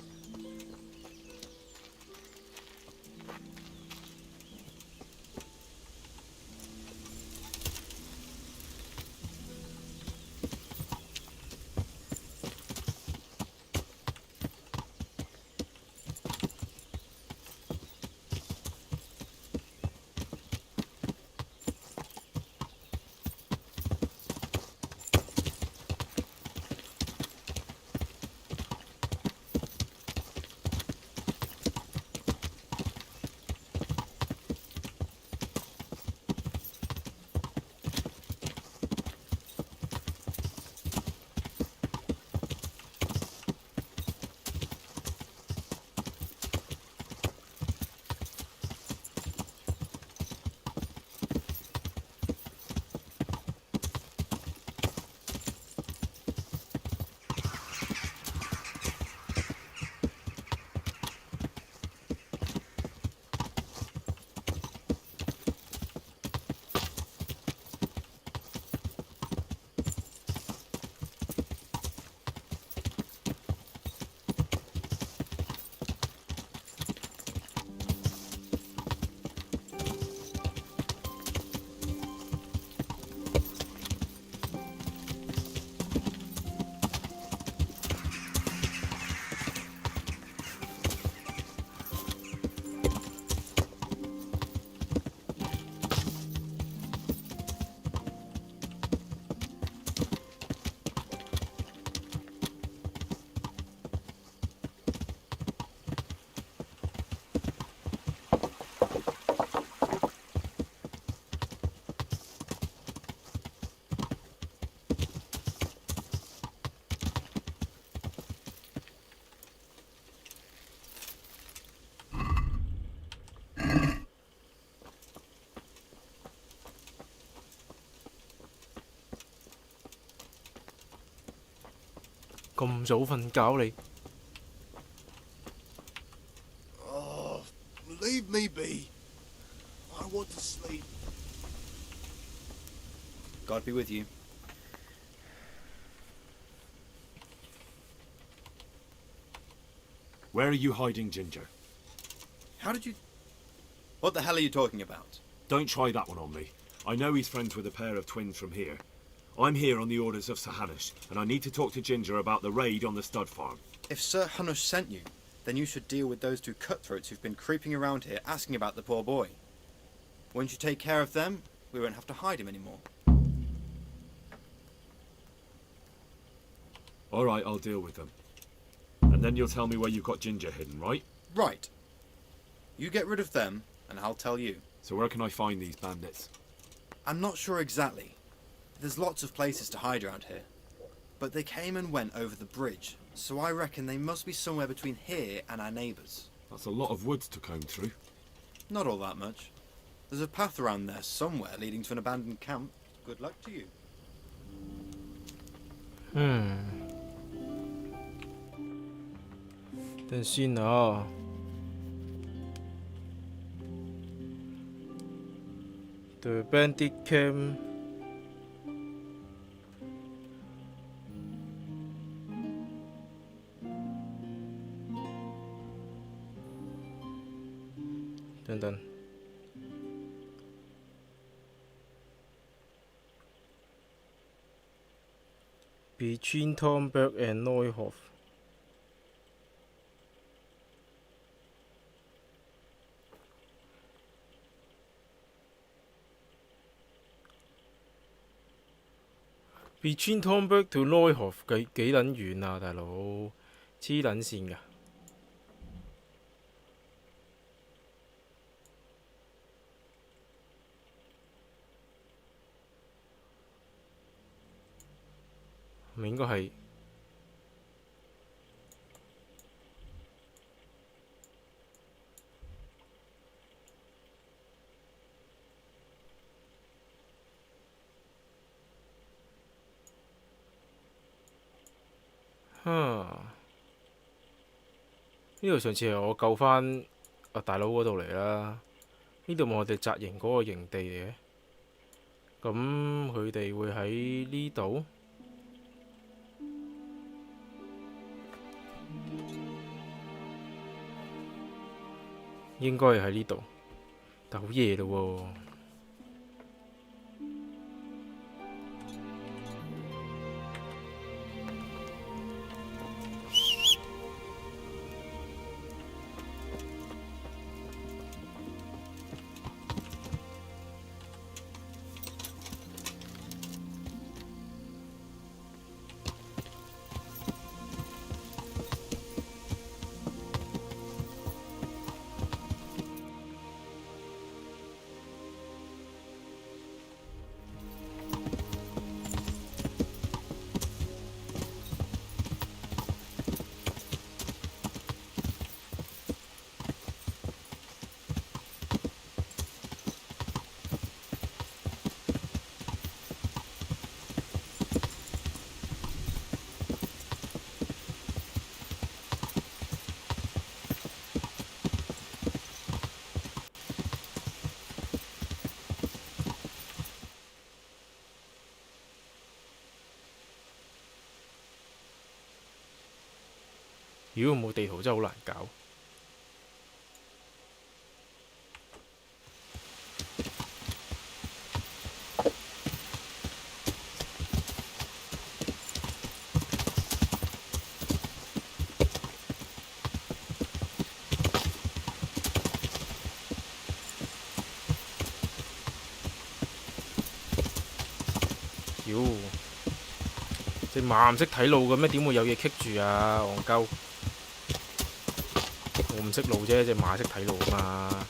咁早瞓覺你？ Oh, leave me be. I want to sleep. God be with you. Where are you hiding Ginger? How did you... What the hell are you talking about? Don't try that one on me. I know he's friends with a pair of twins from here. I'm here on the orders of Sir Hanush, and I need to talk to Ginger about the raid on the stud farm. If Sir Hanush sent you, then you should deal with those two cutthroats who've been creeping around here asking about the poor boy. Once you take care of them, we won't have to hide him anymore. All right, I'll deal with them. And then you'll tell me where you've got Ginger hidden, right? Right. You get rid of them, and I'll tell you. So where can I find these bandits? I'm not sure exactly. There's lots of places to hide around here. But they came and went over the bridge, so I reckon they must be somewhere between here and our neighbours. That's a lot of woods to comb through. Not all that much. There's a path around there somewhere leading to an abandoned camp. Good luck to you. 等先啊！The bandit camp。等等。Between Tomberg and Neuhof。 Between Tomberg to Neuhof 幾撚遠啊，大佬黐撚線㗎！咪應該係呢度上次係我救翻大佬嗰度嚟啦。呢度冇我哋紮營嗰個營地嚟嘅。咁佢哋會喺呢度？應該係喺呢度，但好夜嘞喎。如果冇地圖真係好難搞。妖，隻馬唔識睇路嘅咩？點會有嘢棘住啊？戇鳩！我唔識路啫，隻馬識睇路啊嘛。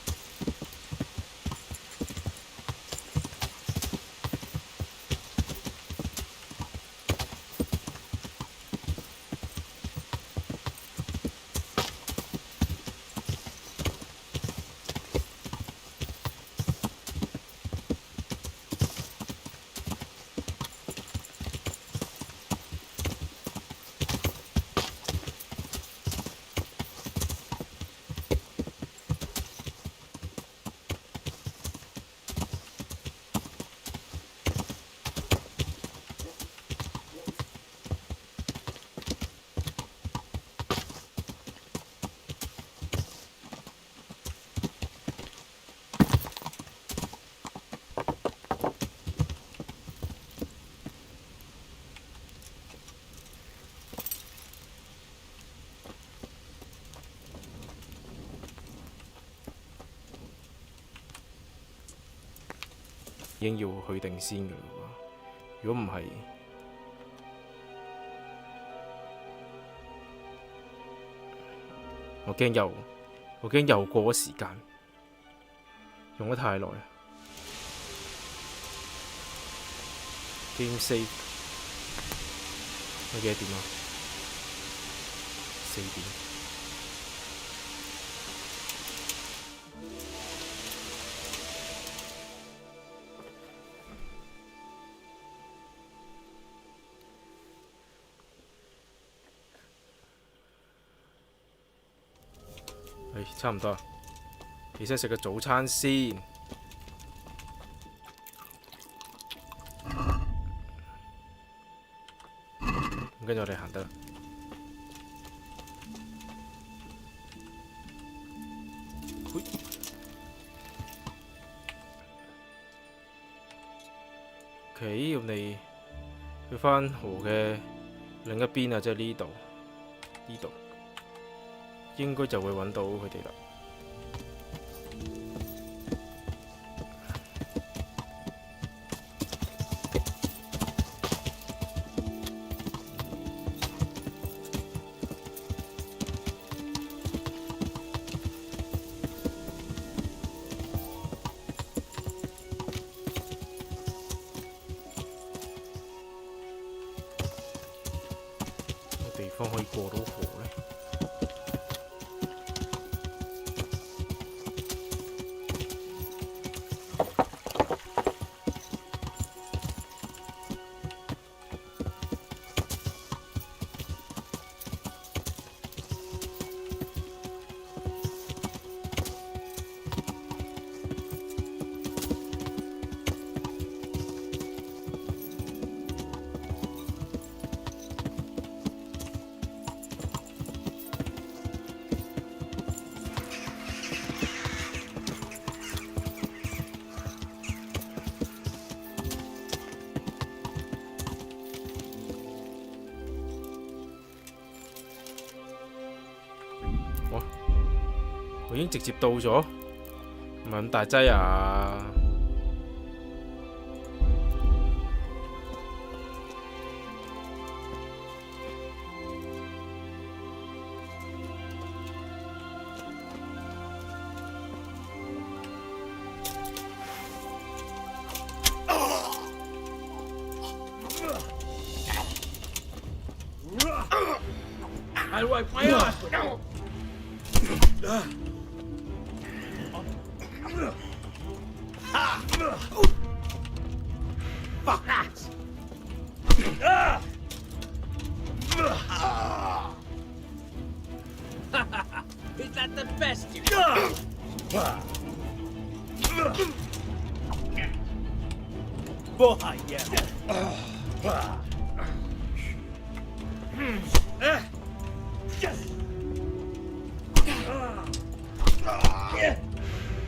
已經要去定先嘅啦喎，如果唔係，我驚又過咗時間，用得太耐。Game save，我幾多點啊？4點。差唔多，起身食個早餐先。咁跟住我哋行得啦。OK，我哋去返河嘅另一邊啊，即係呢度，呢度。應該就會揾到佢哋啦。個地方可以過到河呢？我已經直接到咗，唔係咁大劑啊！I wipe my ass with it. Fuck that! Is that the best you got? Boy, yeah.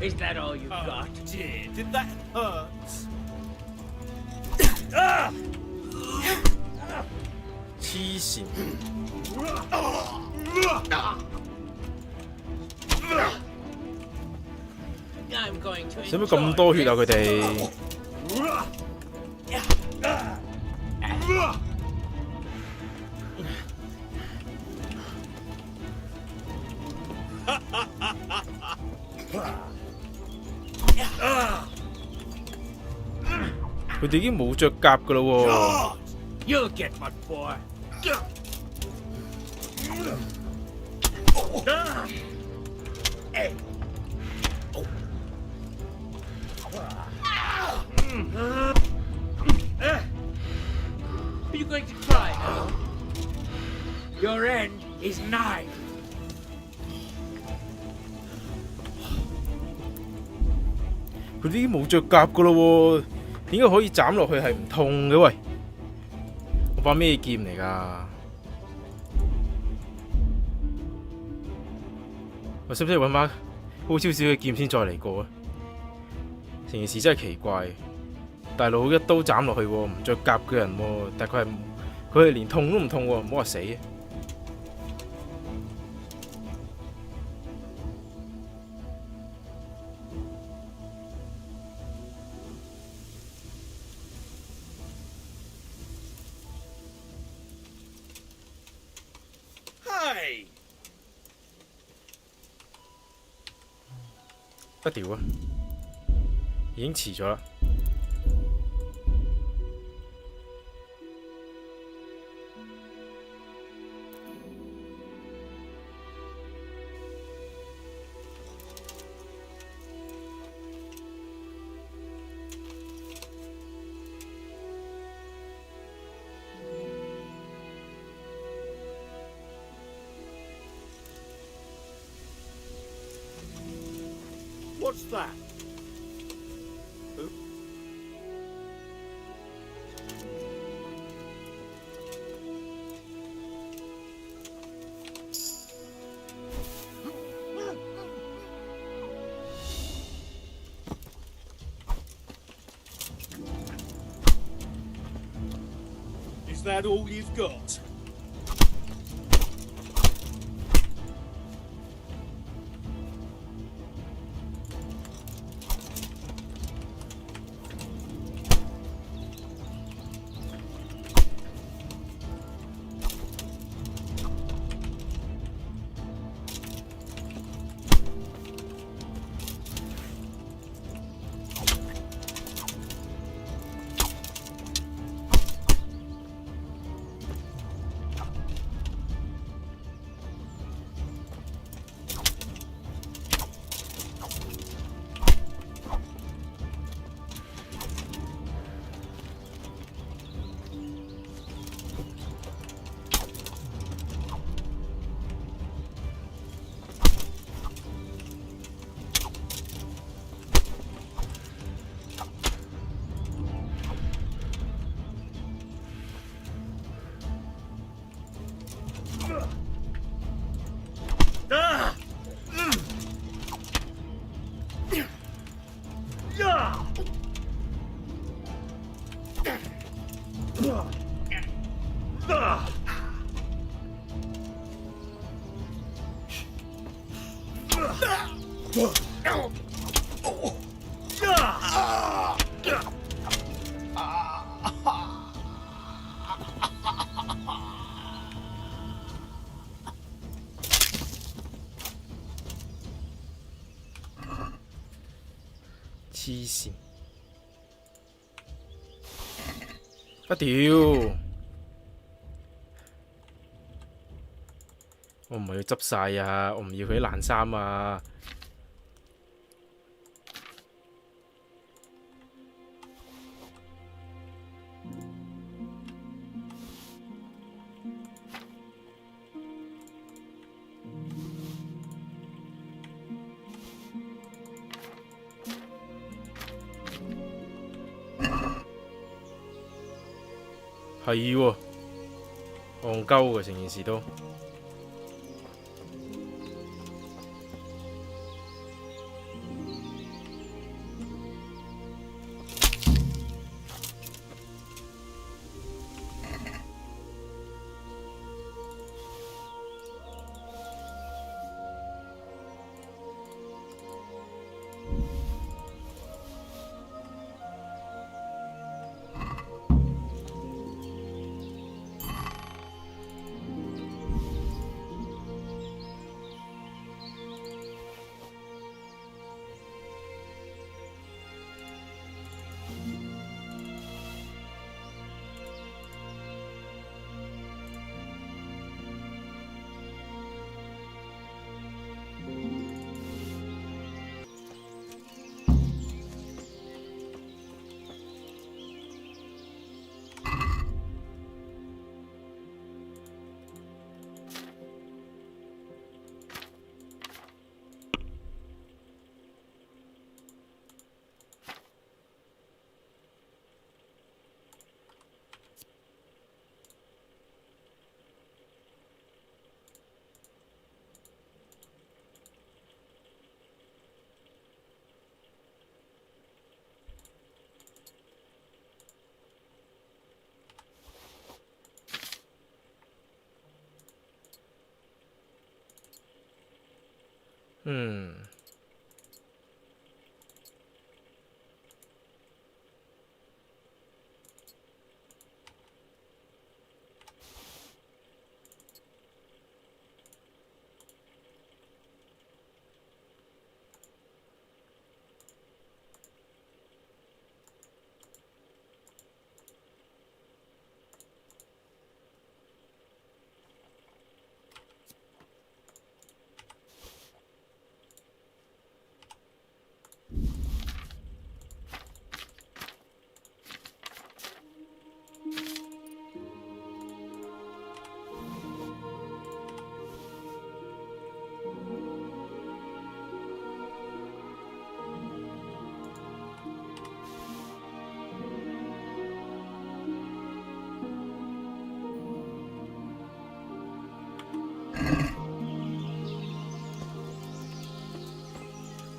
Is that all you got? Dear, did that hurt? 黐線！ I'm going to 使乜咁多血啊？佢哋 佢哋已經冇着甲噶啦喎！ You'll get what for. Are you going to try now? Your end is nigh. 佢哋已經冇着甲噶啦喎，點解可以斬落去係唔痛嘅喂？我把咩劍嚟㗎？我使唔使揾把好少少嘅劍先再嚟過啊？成件事真係奇怪，大佬一刀斬落去喎，唔着甲嘅人喎，但係佢係連痛都唔痛喎，唔好話死。 Hey! 不屌啊！已經遲咗啦。What's that? Is that all you've got? 黐線！啊屌！我唔係要執晒啊！我唔要佢啲爛衫啊！係喎，戇鳩嘅成件事都。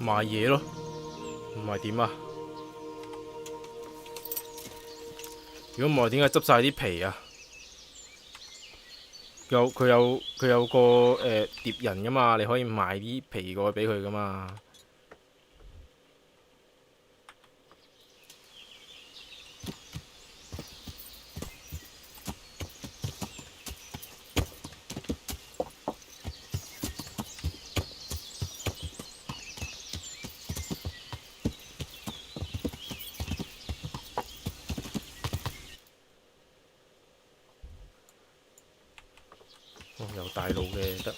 賣嘢咯，唔係點啊？如果唔係點解執晒啲皮啊？佢有個獵人噶嘛，你可以賣啲皮過去俾佢噶嘛。有大路嘅得。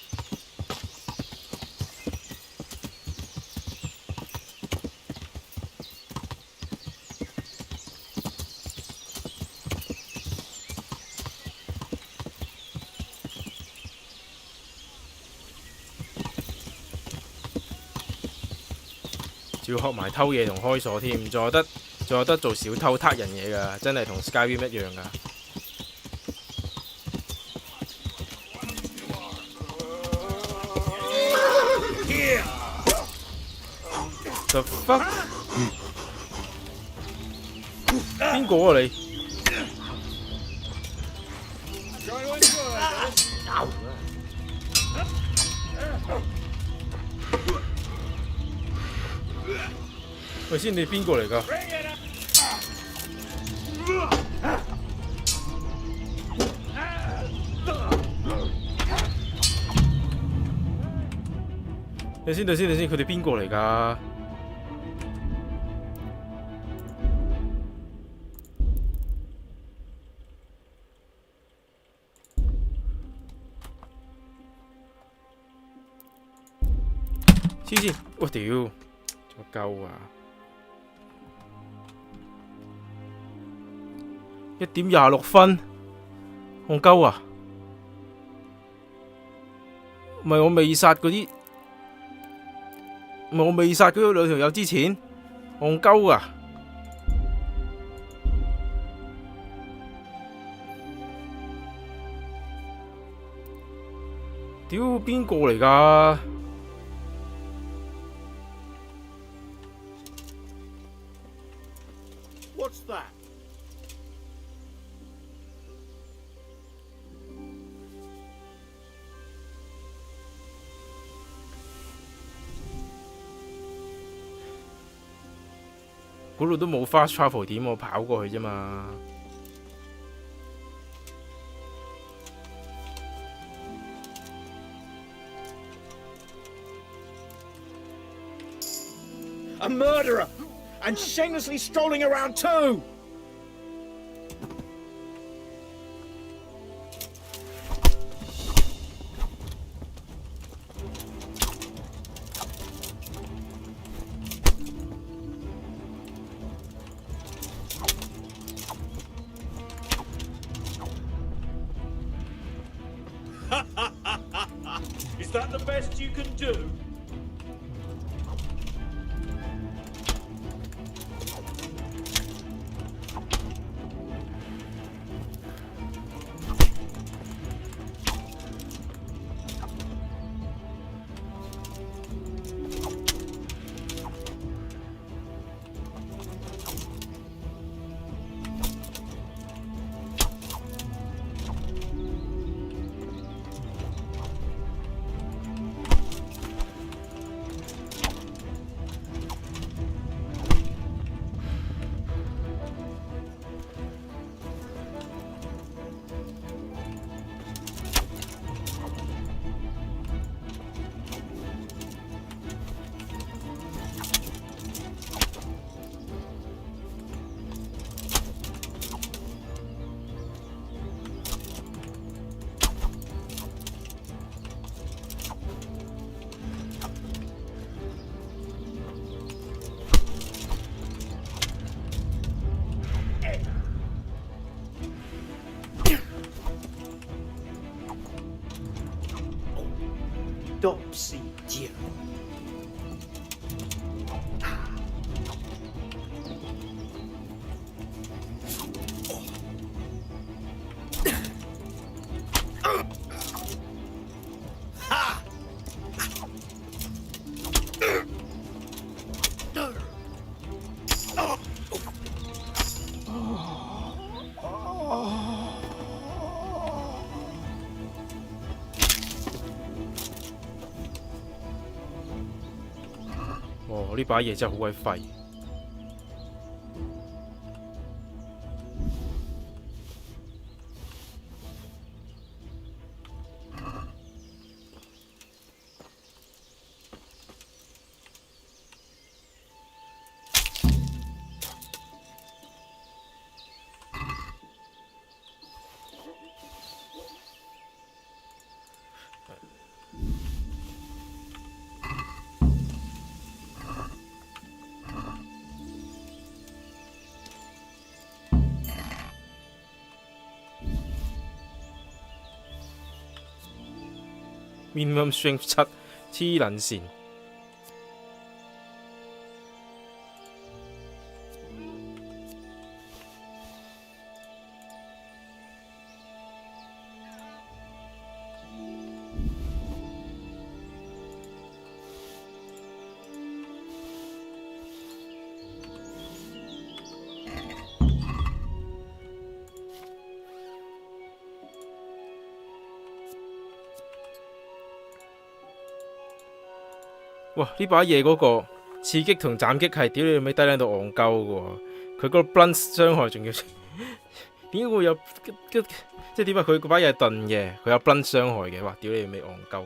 仲要學埋偷嘢同開鎖添，仲有得做小偷撻人嘢㗎，真係同 Skyrim 一樣㗎。The fuck？ 邊個啊你？喂，先你邊個嚟㗎？你先，佢哋邊個嚟㗎？黐線！我屌，做乜鳩啊！1點26分，戇鳩啊！唔係我未殺嗰啲，唔係我未殺嗰兩條友之前，戇鳩啊！屌，邊個嚟㗎？What's that? .嗰度都冇 fast travel 點，我跑過去啫嘛。A murderer! And shamelessly strolling around too! Is that the best you can do? Dopsy dear.呢把嘢真係好鬼廢。Minimum strength 7，黐撚線。哇！呢把嘢嗰個刺擊同斬擊係屌你尾低喺度戇鳩嘅喎，佢嗰個 blunt 傷害仲要點解會有即係點解佢嗰把嘢係鈍嘅，佢有 blunt 傷害嘅，哇！屌你尾戇鳩。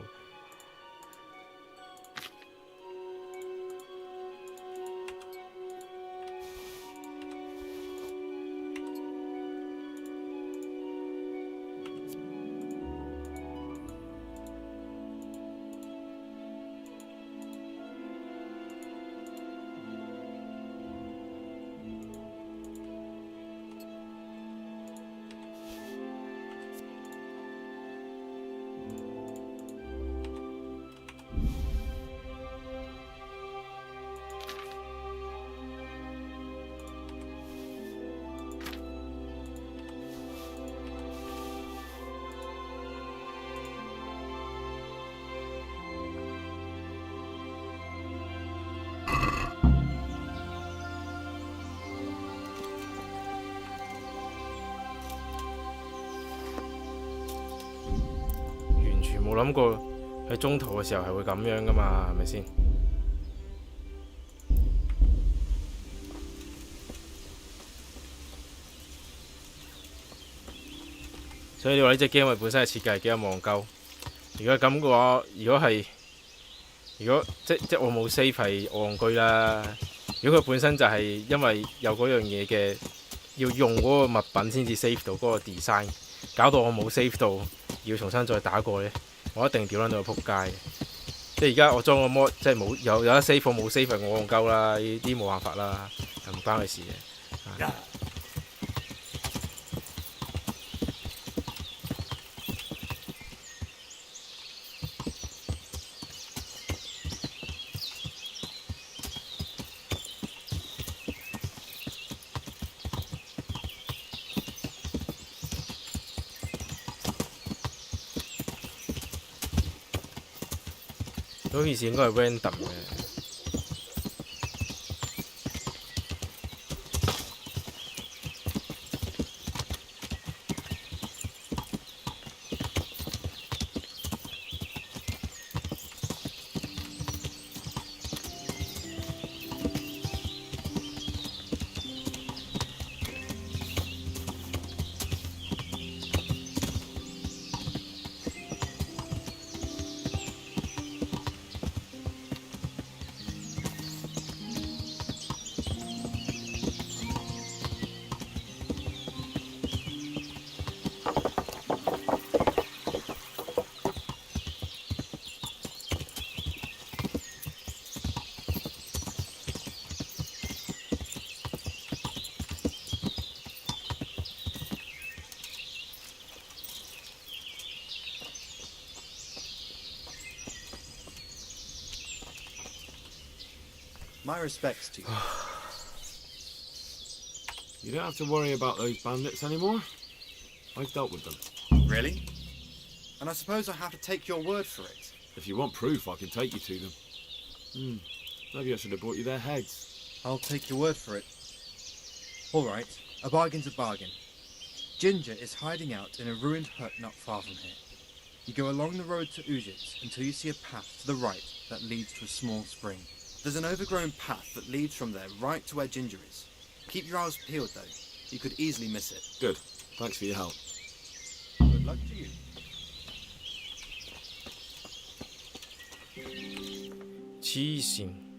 冇諗過喺中途嘅時候係會咁樣噶嘛，係咪先？所以你話呢隻 game 本身嘅設計係幾咁戇鳩。如果咁嘅話，如果即我冇 save 係戇居啦。如果佢本身就係因為有嗰樣嘢嘅要用嗰個物品先至 save 到嗰個 design， 搞到我冇 save 到，要重新再打過呢。我一定屌撚到佢撲街。即係而家我裝個 mod， 即係冇有得 save 冇 save 係我戇鳩啦，呢啲冇辦法啦，係唔關佢事嘅。嗰件事應該係 random 嘅。My respects to you. You don't have to worry about those bandits anymore. I've dealt with them. Really? And I suppose I have to take your word for it. If you want proof, I can take you to them. Maybe I should have brought you their heads. I'll take your word for it. All right, a bargain's a bargain. Ginger is hiding out in a ruined hut not far from here. You go along the road to Ujits until you see a path to the right that leads to a small spring. There's an overgrown path that leads from there right to where Ginger is. Keep your eyes peeled, though. You could easily miss it. Good. Thanks for your help. Good luck to you. 黐線。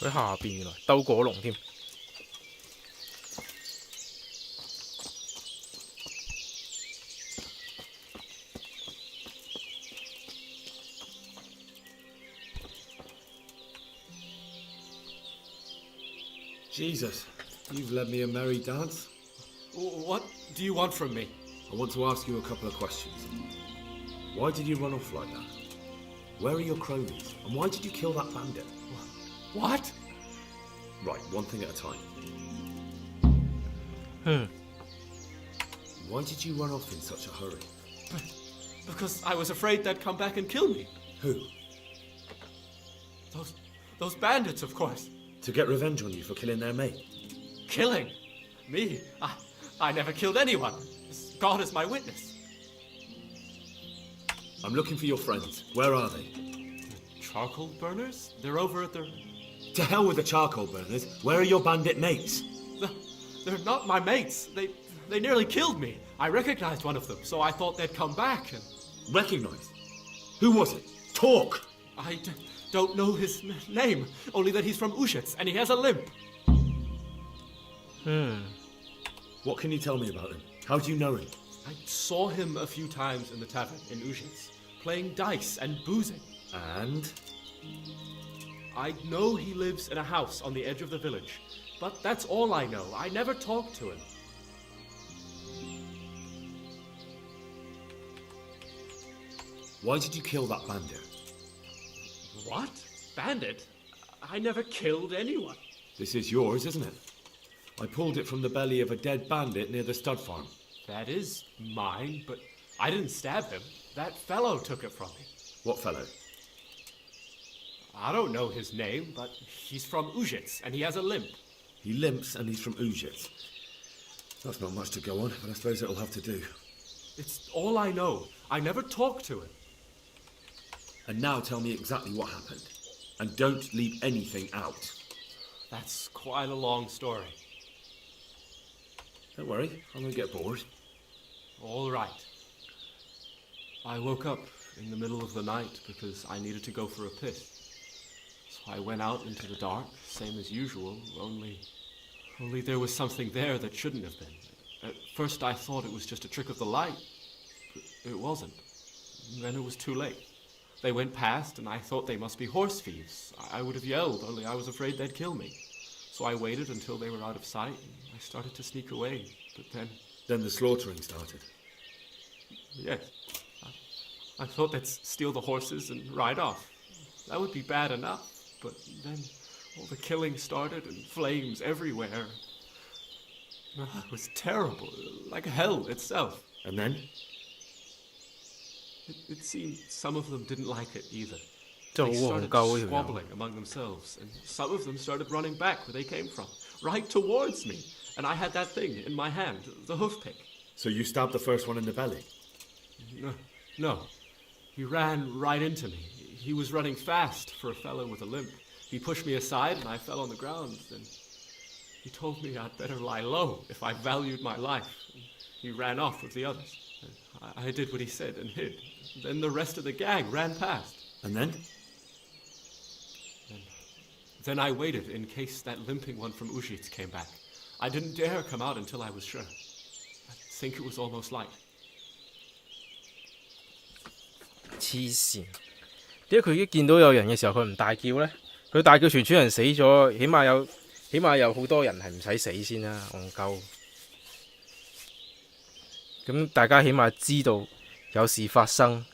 佢下邊原來兜過龍添。Jesus, you've led me a merry dance. What do you want from me? I want to ask you a couple of questions. Why did you run off like that? Where are your cronies? And why did you kill that bandit? What? Right, one thing at a time. Why did you run off in such a hurry? Because I was afraid they'd come back and kill me. Who? Those bandits, of course. To get revenge on you for killing their mate? Killing? Me? I never killed anyone. God is my witness. I'm looking for your friends. Where are they? Charcoal burners? They're over at the... To hell with the charcoal burners. Where are your bandit mates? They're not my mates. They nearly killed me. I recognized one of them, so I thought they'd come back and... Recognized? Who was it? Talk! I don't know his name, only that he's from Ushitz and he has a limp. What can you tell me about him? How do you know him? I saw him a few times in the tavern in Ushitz, playing dice and boozing. And? I know he lives in a house on the edge of the village, but that's all I know. I never talked to him. Why did you kill that bandit? What? Bandit? I never killed anyone. This is yours, isn't it? I pulled it from the belly of a dead bandit near the stud farm. That is mine, but I didn't stab him. That fellow took it from me. What fellow? I don't know his name, but he's from Ushitz, and he has a limp. He limps and he's from Ushitz. That's not much to go on, but I suppose it'll have to do. It's all I know. I never talked to him. And now tell me exactly what happened. And don't leave anything out. That's quite a long story. Don't worry, I won't get bored. All right. I woke up in the middle of the night because I needed to go for a piss. So I went out into the dark, same as usual, only there was something there that shouldn't have been. At first I thought it was just a trick of the light, but it wasn't. Then it was too late. They went past and I thought they must be horse thieves. I would have yelled, only I was afraid they'd kill me. So I waited until they were out of sight and I started to sneak away, but then... Then the slaughtering started? Yes. I thought they'd steal the horses and ride off. That would be bad enough, but then all the killing started and flames everywhere. It was terrible, like hell itself. And then? It seemed some of them didn't like it either. They They started squabbling among themselves, and some of them started running back where they came from, right towards me. And I had that thing in my hand, the hoof pick. So you stabbed the first one in the belly? No. He ran right into me. He was running fast for a fellow with a limp. He pushed me aside and I fell on the ground. Then he told me I'd better lie low if I valued my life. He ran off with the others. I did what he said and hid. Then the rest of the gang ran past. And then? Then I waited in case that limping one from Ushitz came back. I didn't dare come out until I was sure. I think it was almost light. 黐線，點解佢一見到有人嘅時候佢唔大叫呢？佢大叫全村人死咗，起碼有好多人係唔使死先啦，戇鳩。咁大家起碼知道有事發生，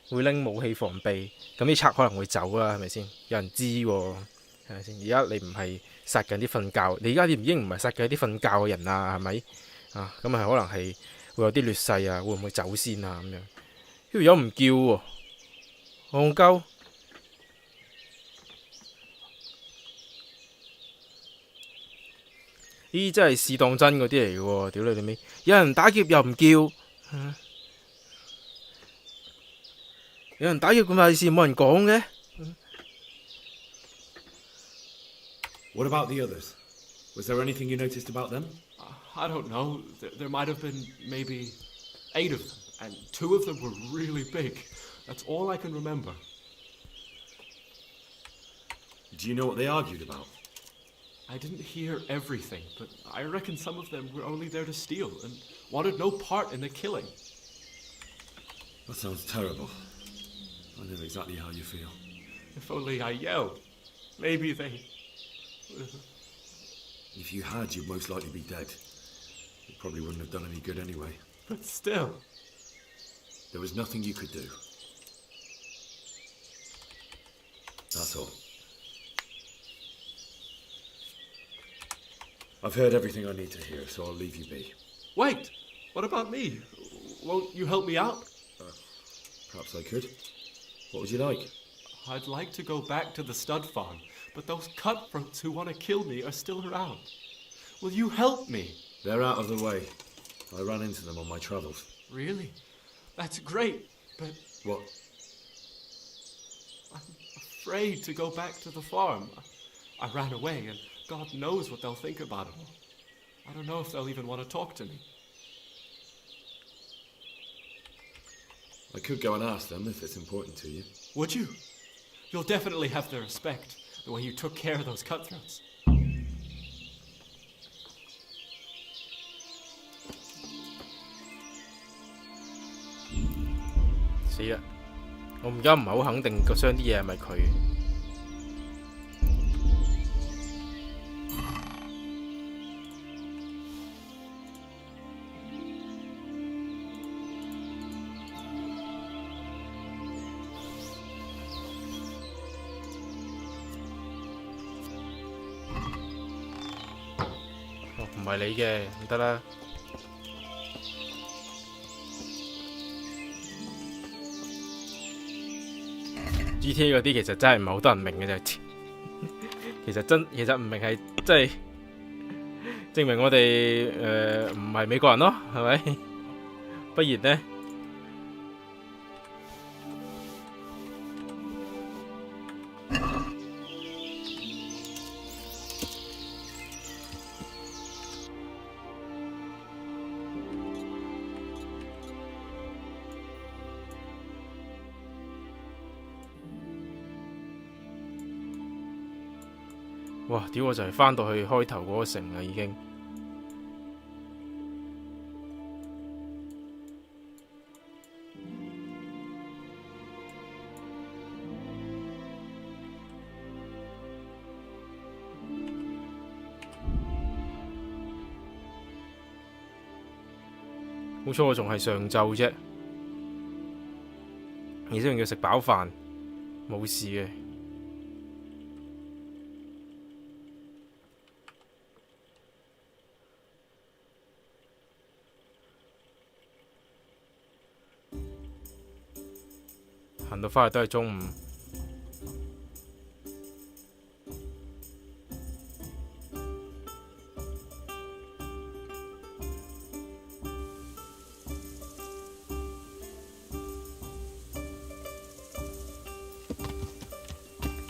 會拎武器防備，咁啲賊可能會走啦，係咪先？有人知喎，係咪先？而家你唔係殺緊啲瞓覺，你而家已經唔係殺緊啲瞓覺嘅人啊，係咪？啊，咁係可能係會有啲劣勢啊，會唔會走先啊咁樣？呢條友唔叫喎，戇鳩。呢啲真係試當真嗰啲嚟嘅喎，屌你哋尾！有人打劫又唔叫，有人打劫咁大事冇人講嘅。What about the others? Was there anything you noticed about them? I don't know. There might have been maybe 8 of them, and 2 of them were really big. That's all I can remember. Do you know what they argued about? I didn't hear everything, but I reckon some of them were only there to steal and wanted no part in the killing. That sounds terrible. I know exactly how you feel. If only I yelled. Maybe they... If you had, you'd most likely be dead. It probably wouldn't have done any good anyway. But still... There was nothing you could do. That's all. I've heard everything I need to hear, so I'll leave you be. Wait! What about me? Won't you help me out? Perhaps I could. What would you like? I'd like to go back to the stud farm, but those cutthroats who want to kill me are still around. Will you help me? They're out of the way. I ran into them on my travels. Really? That's great, but... What? I'm afraid to go back to the farm. I ran away, and God knows what they'll think about it all. I don't know if they'll even want to talk to me. I could go and ask them if it's important to you. Would you? You'll definitely have their respect, the way you took care of those cutthroats. 死啦！我而家唔係好肯定個箱啲嘢係咪佢。哦，唔係你嘅，唔得啦。GTA 嗰啲其實真係唔係好多人明嘅啫，其實唔明係即係證明我哋唔係美國人咯，係咪？不然呢？哇！屌我就係翻到去開頭嗰個城啦，已經。好彩我仲係上晝啫，而且仲要食飽飯，冇事嘅。行到翻去都係中午。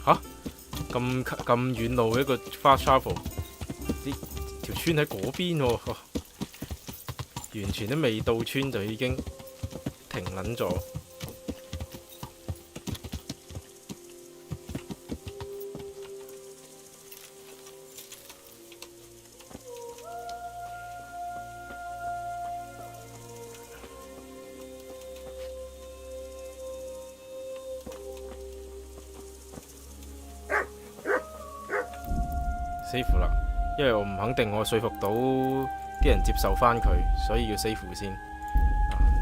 吓？咁遠路嘅一個 fast travel， 條村喺嗰邊喎，完全都未到村就已經停撚咗。save 啦，因為我唔肯定我說服到啲人接受翻佢，所以要 save 先。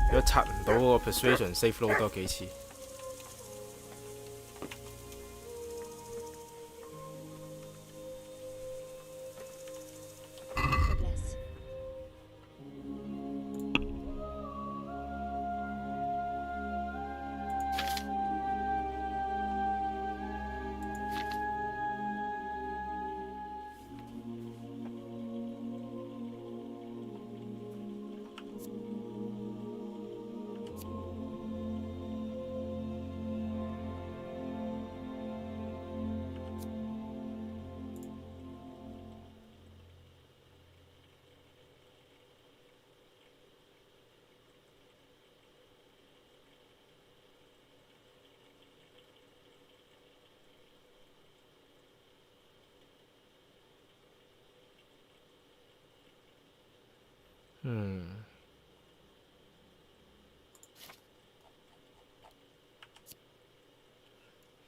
如果刷唔到嗰個 persuasion，save 撈多幾次。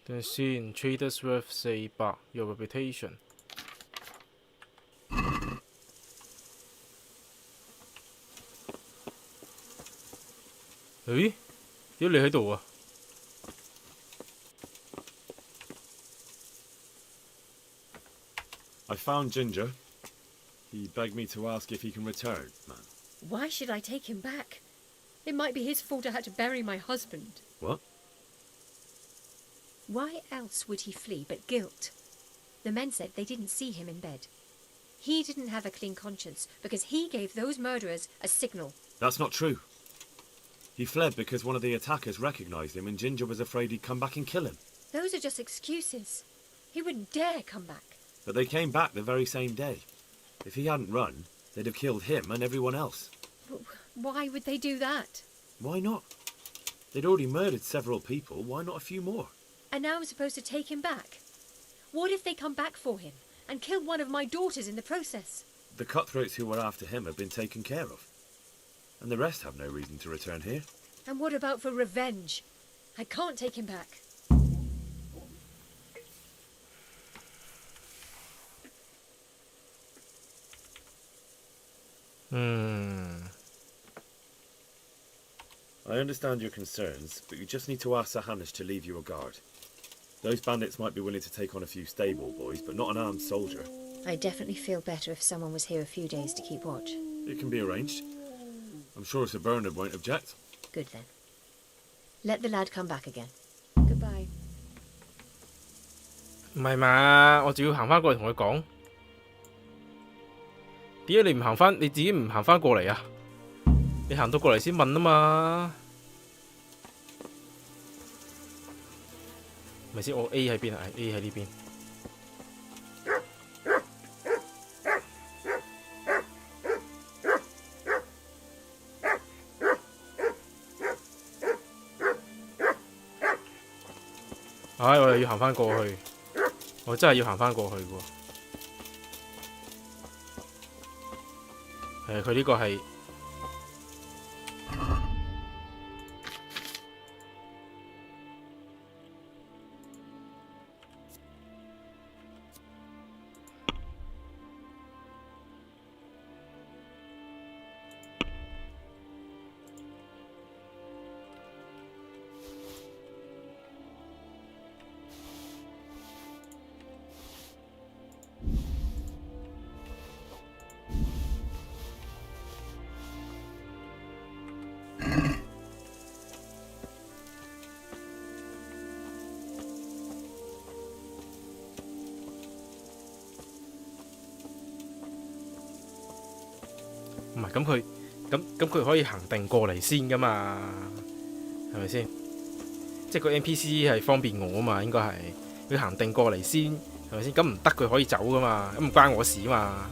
等先 ，Traders worth 400，your reputation。誒，點解你喺度啊？ I found Ginger. He begged me to ask if he can return, man. Why should I take him back? It might be his fault I had to bury my husband. What? Why else would he flee but guilt? The men said they didn't see him in bed. He didn't have a clean conscience because he gave those murderers a signal. That's not true. He fled because one of the attackers recognised him and Ginger was afraid he'd come back and kill him. Those are just excuses. He wouldn't dare come back. But they came back the very same day. If he hadn't run, they'd have killed him and everyone else. Why would they do that? Why not? They'd already murdered several people. Why not a few more? And now I'm supposed to take him back? What if they come back for him and kill one of my daughters in the process? The cutthroats who were after him have been taken care of. And the rest have no reason to return here. And what about for revenge? I can't take him back. I understand your concerns, but you just need to ask Sir Hanish to leave you a guard. Those bandits might be willing to take on a few stable boys, but not an armed soldier. I'd definitely feel better if someone was here a few days to keep watch. It can be arranged. I'm sure Sir Bernard won't object. Good then. Let the lad come back again. Goodbye. 唔係嘛，我仲要行翻過嚟同佢講。點解你唔行翻？你自己唔行翻過嚟啊？你行到過嚟先問啊嘛。咪先，我 A 喺邊啊 ？A 喺呢邊。唉，我又要行翻過去，我真係要行翻過去喎。佢呢個係。 唔係咁佢可以行定過嚟先噶嘛，係咪先？即係個 NPC 係方便我啊嘛，應該係佢行定過嚟先，係咪先？咁唔得佢可以走噶嘛，咁唔關我事嘛，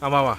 啱唔啱啊？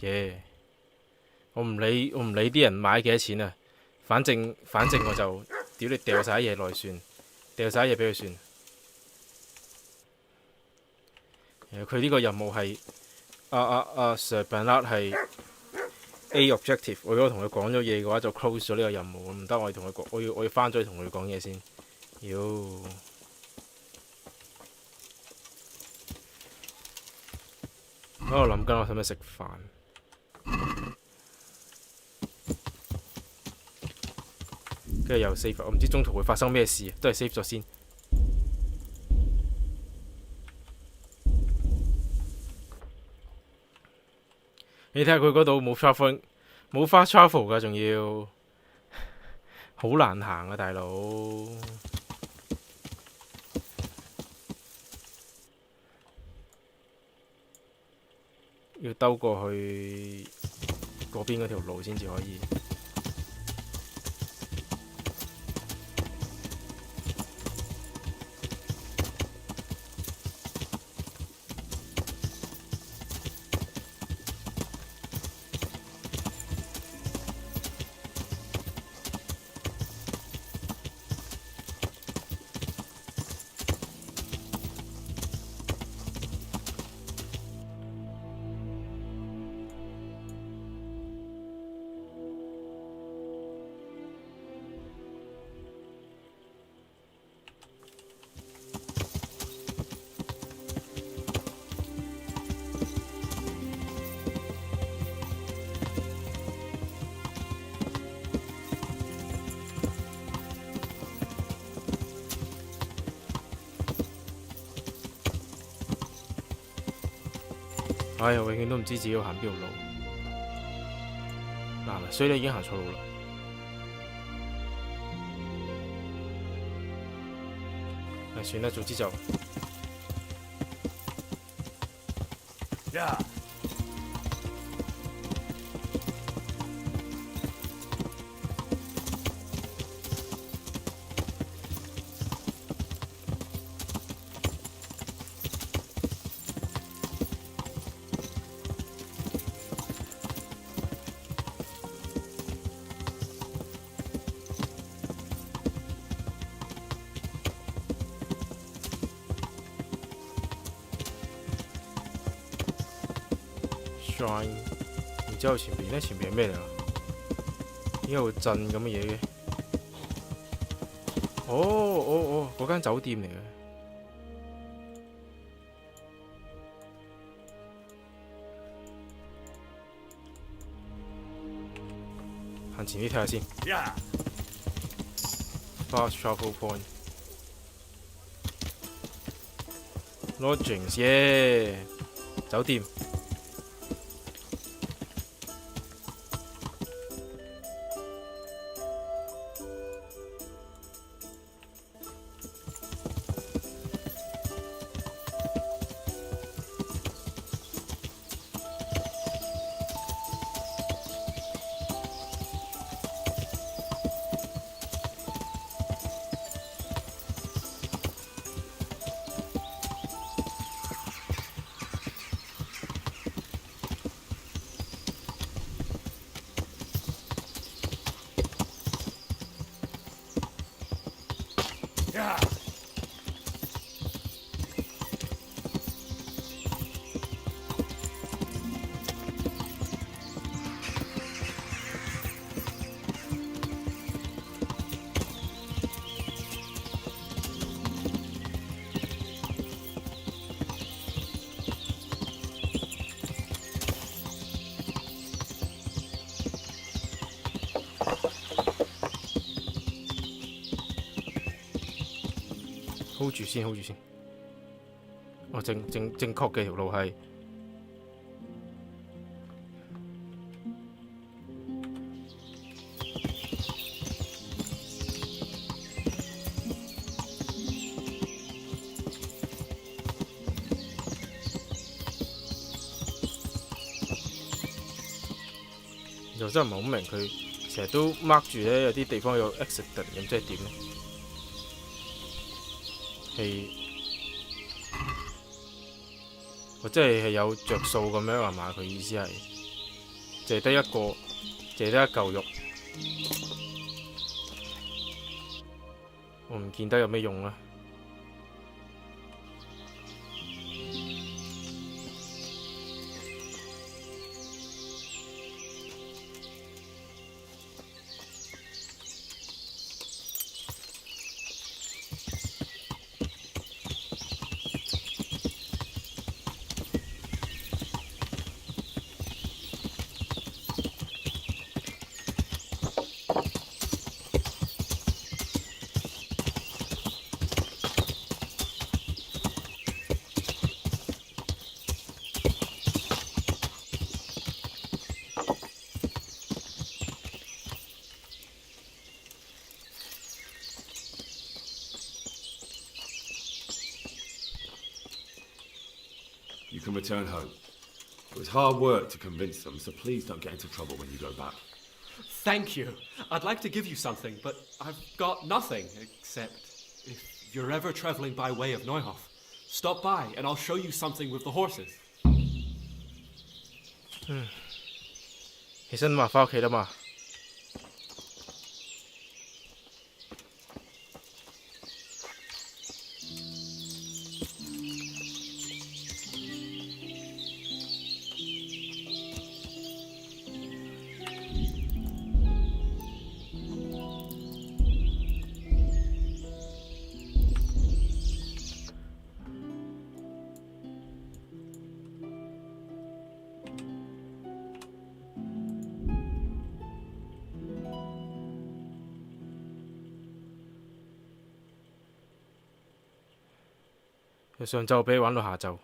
耶！我唔理啲人買幾多錢啊，反正我就屌你掉晒嘢落去算，掉晒嘢俾佢算。佢呢個任務係Sir Bernard 係 A objective， 我如果同佢講咗嘢嘅話就 close 咗呢個任務，唔得，我要同佢講，我要翻咗去同佢講嘢先。妖！喺度諗緊我使唔使食飯？跟住又 save， 我唔知中途會發生咩事，都係 save 咗先。你睇下佢嗰度冇 travel， 冇fast travel 㗎，仲要好難行啊，大佬！要兜過去嗰邊嗰條路先至可以。唉，我永遠都唔知自己要行邊條路。嗱，所以你已經行錯路啦。唉，算啦，早知就。呀！然之後前邊咧，前邊係咩嚟啊？點解會震咁嘅嘢嘅？哦，嗰間酒店嚟嘅。行前啲睇下先。Fast travel point. Lodgings， 耶！酒店。hold 住先，hold 住先。我正確嘅條路係又真係唔係好明，佢成日都 mark 住咧，有啲地方有 accident 咁，即係點咧？係我真係有着數咁樣係嘛？佢意思係淨係得一個，淨係得一嚿肉，我唔見得有咩用啦。can return home. It was hard work to convince them, so please don't get into trouble when you go back. Thank you. I'd like to give you something, but I've got nothing, except if you're ever traveling by way of Neuhof, stop by and I'll show you something with the horses. 起身嘛，翻屋企啦嘛。由上晝俾你玩到下晝。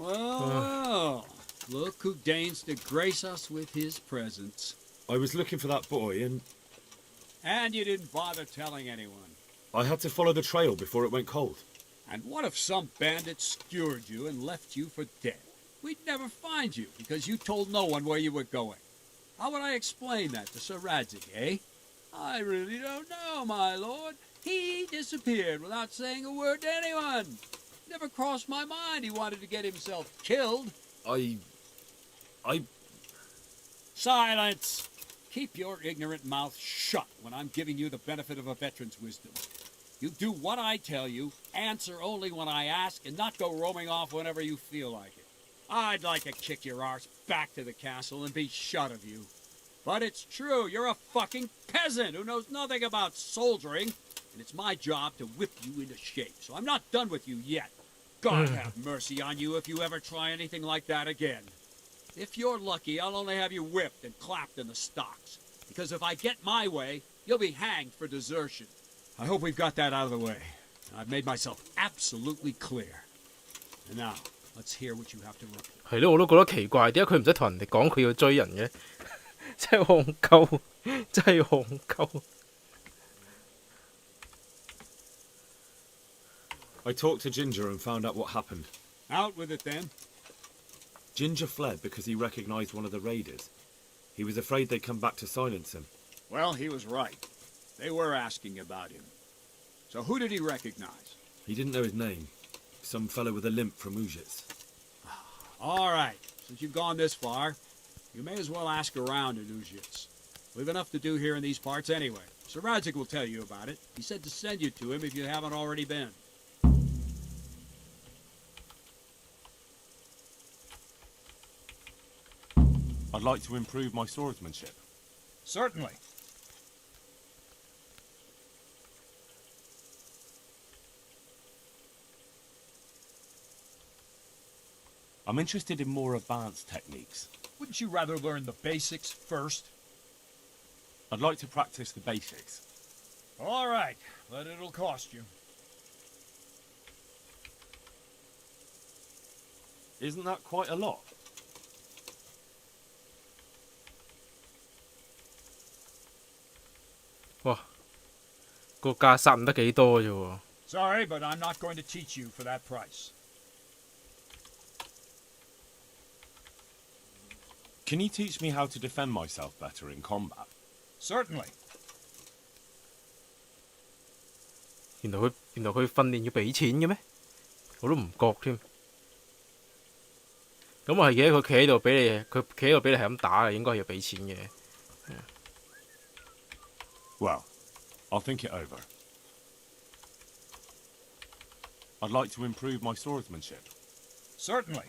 Well, look who deigns to grace us with his presence. I was looking for that boy, and you didn't bother telling anyone. I had to follow the trail before it went cold. And what if some bandit skewered you and left you for dead? We'd never find you because you told no one where you were going. How would I explain that to Sir Radzik, eh? I really don't know, my lord. He disappeared without saying a word to anyone. Never crossed my mind he wanted to get himself killed. I... Silence! Keep your ignorant mouth shut when I'm giving you the benefit of a veteran's wisdom. You do what I tell you, answer only when I ask, and not go roaming off whenever you feel like it. I'd like to kick your arse back to the castle and be shut of you. But it's true, you're a fucking peasant who knows nothing about soldiering, and it's my job to whip you into shape, so I'm not done with you yet. God have mercy on you if you ever try anything like that again. If you're lucky, I'll only have you whipped and clapped in the stocks. Because if I get my way, you'll be hanged for desertion. I hope we've got that out of the way. I've made myself absolutely clear. And now, let's hear what you have to report. 係咯，我都覺得奇怪，點解佢唔使同人哋講佢要追人嘅？真係戇鳩，真係戇鳩。I talked to Ginger and found out what happened. Out with it, then. Ginger fled because he recognized one of the raiders. He was afraid they'd come back to silence him. Well, he was right. They were asking about him. So who did he recognize? He didn't know his name. Some fellow with a limp from Ujits. All right. Since you've gone this far, you may as well ask around in Ujits. We've enough to do here in these parts anyway. Sir Radzik will tell you about it. He said to send you to him if you haven't already been. I'd like to improve my swordsmanship. Certainly. I'm interested in more advanced techniques. Wouldn't you rather learn the basics first? I'd like to practice the basics. All right, but it'll cost you. Isn't that quite a lot? Wow, 個價殺唔得幾多啫喎。Sorry, but I'm not going to teach you for that price. Can you teach me how to defend myself better in combat? Certainly. 原來佢訓練要俾錢嘅咩？我都唔覺添。咁我係記得佢企喺度俾你，佢企喺度俾你係咁打，應該係要俾錢嘅。Well, I'll think it over. I'd like to improve my swordsmanship. Certainly.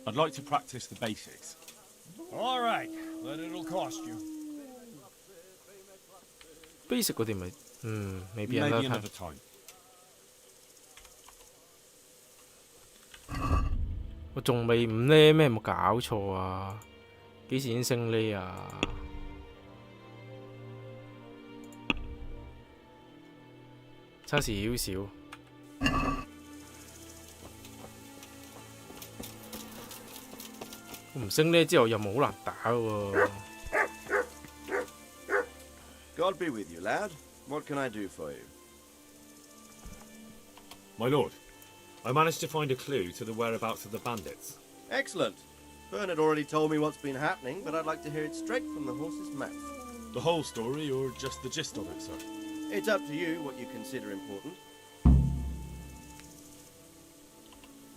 I'd like to practice the basics. All right, but it'll cost you. basic 嗰啲咪maybe Maybe another another time。 time. 我仲未5呢咩？有冇搞錯啊？幾時先升呢啊？差少少。我唔升呢之後又冇好難打喎。 God be with you, lad. What can I do for you? My lord, I managed to find a clue to the whereabouts of the bandits. Excellent. Bernard already told me what's been happening, but I'd like to hear it straight from the horse's mouth. The whole story or just the gist of it, sir? It's up to you what you consider important.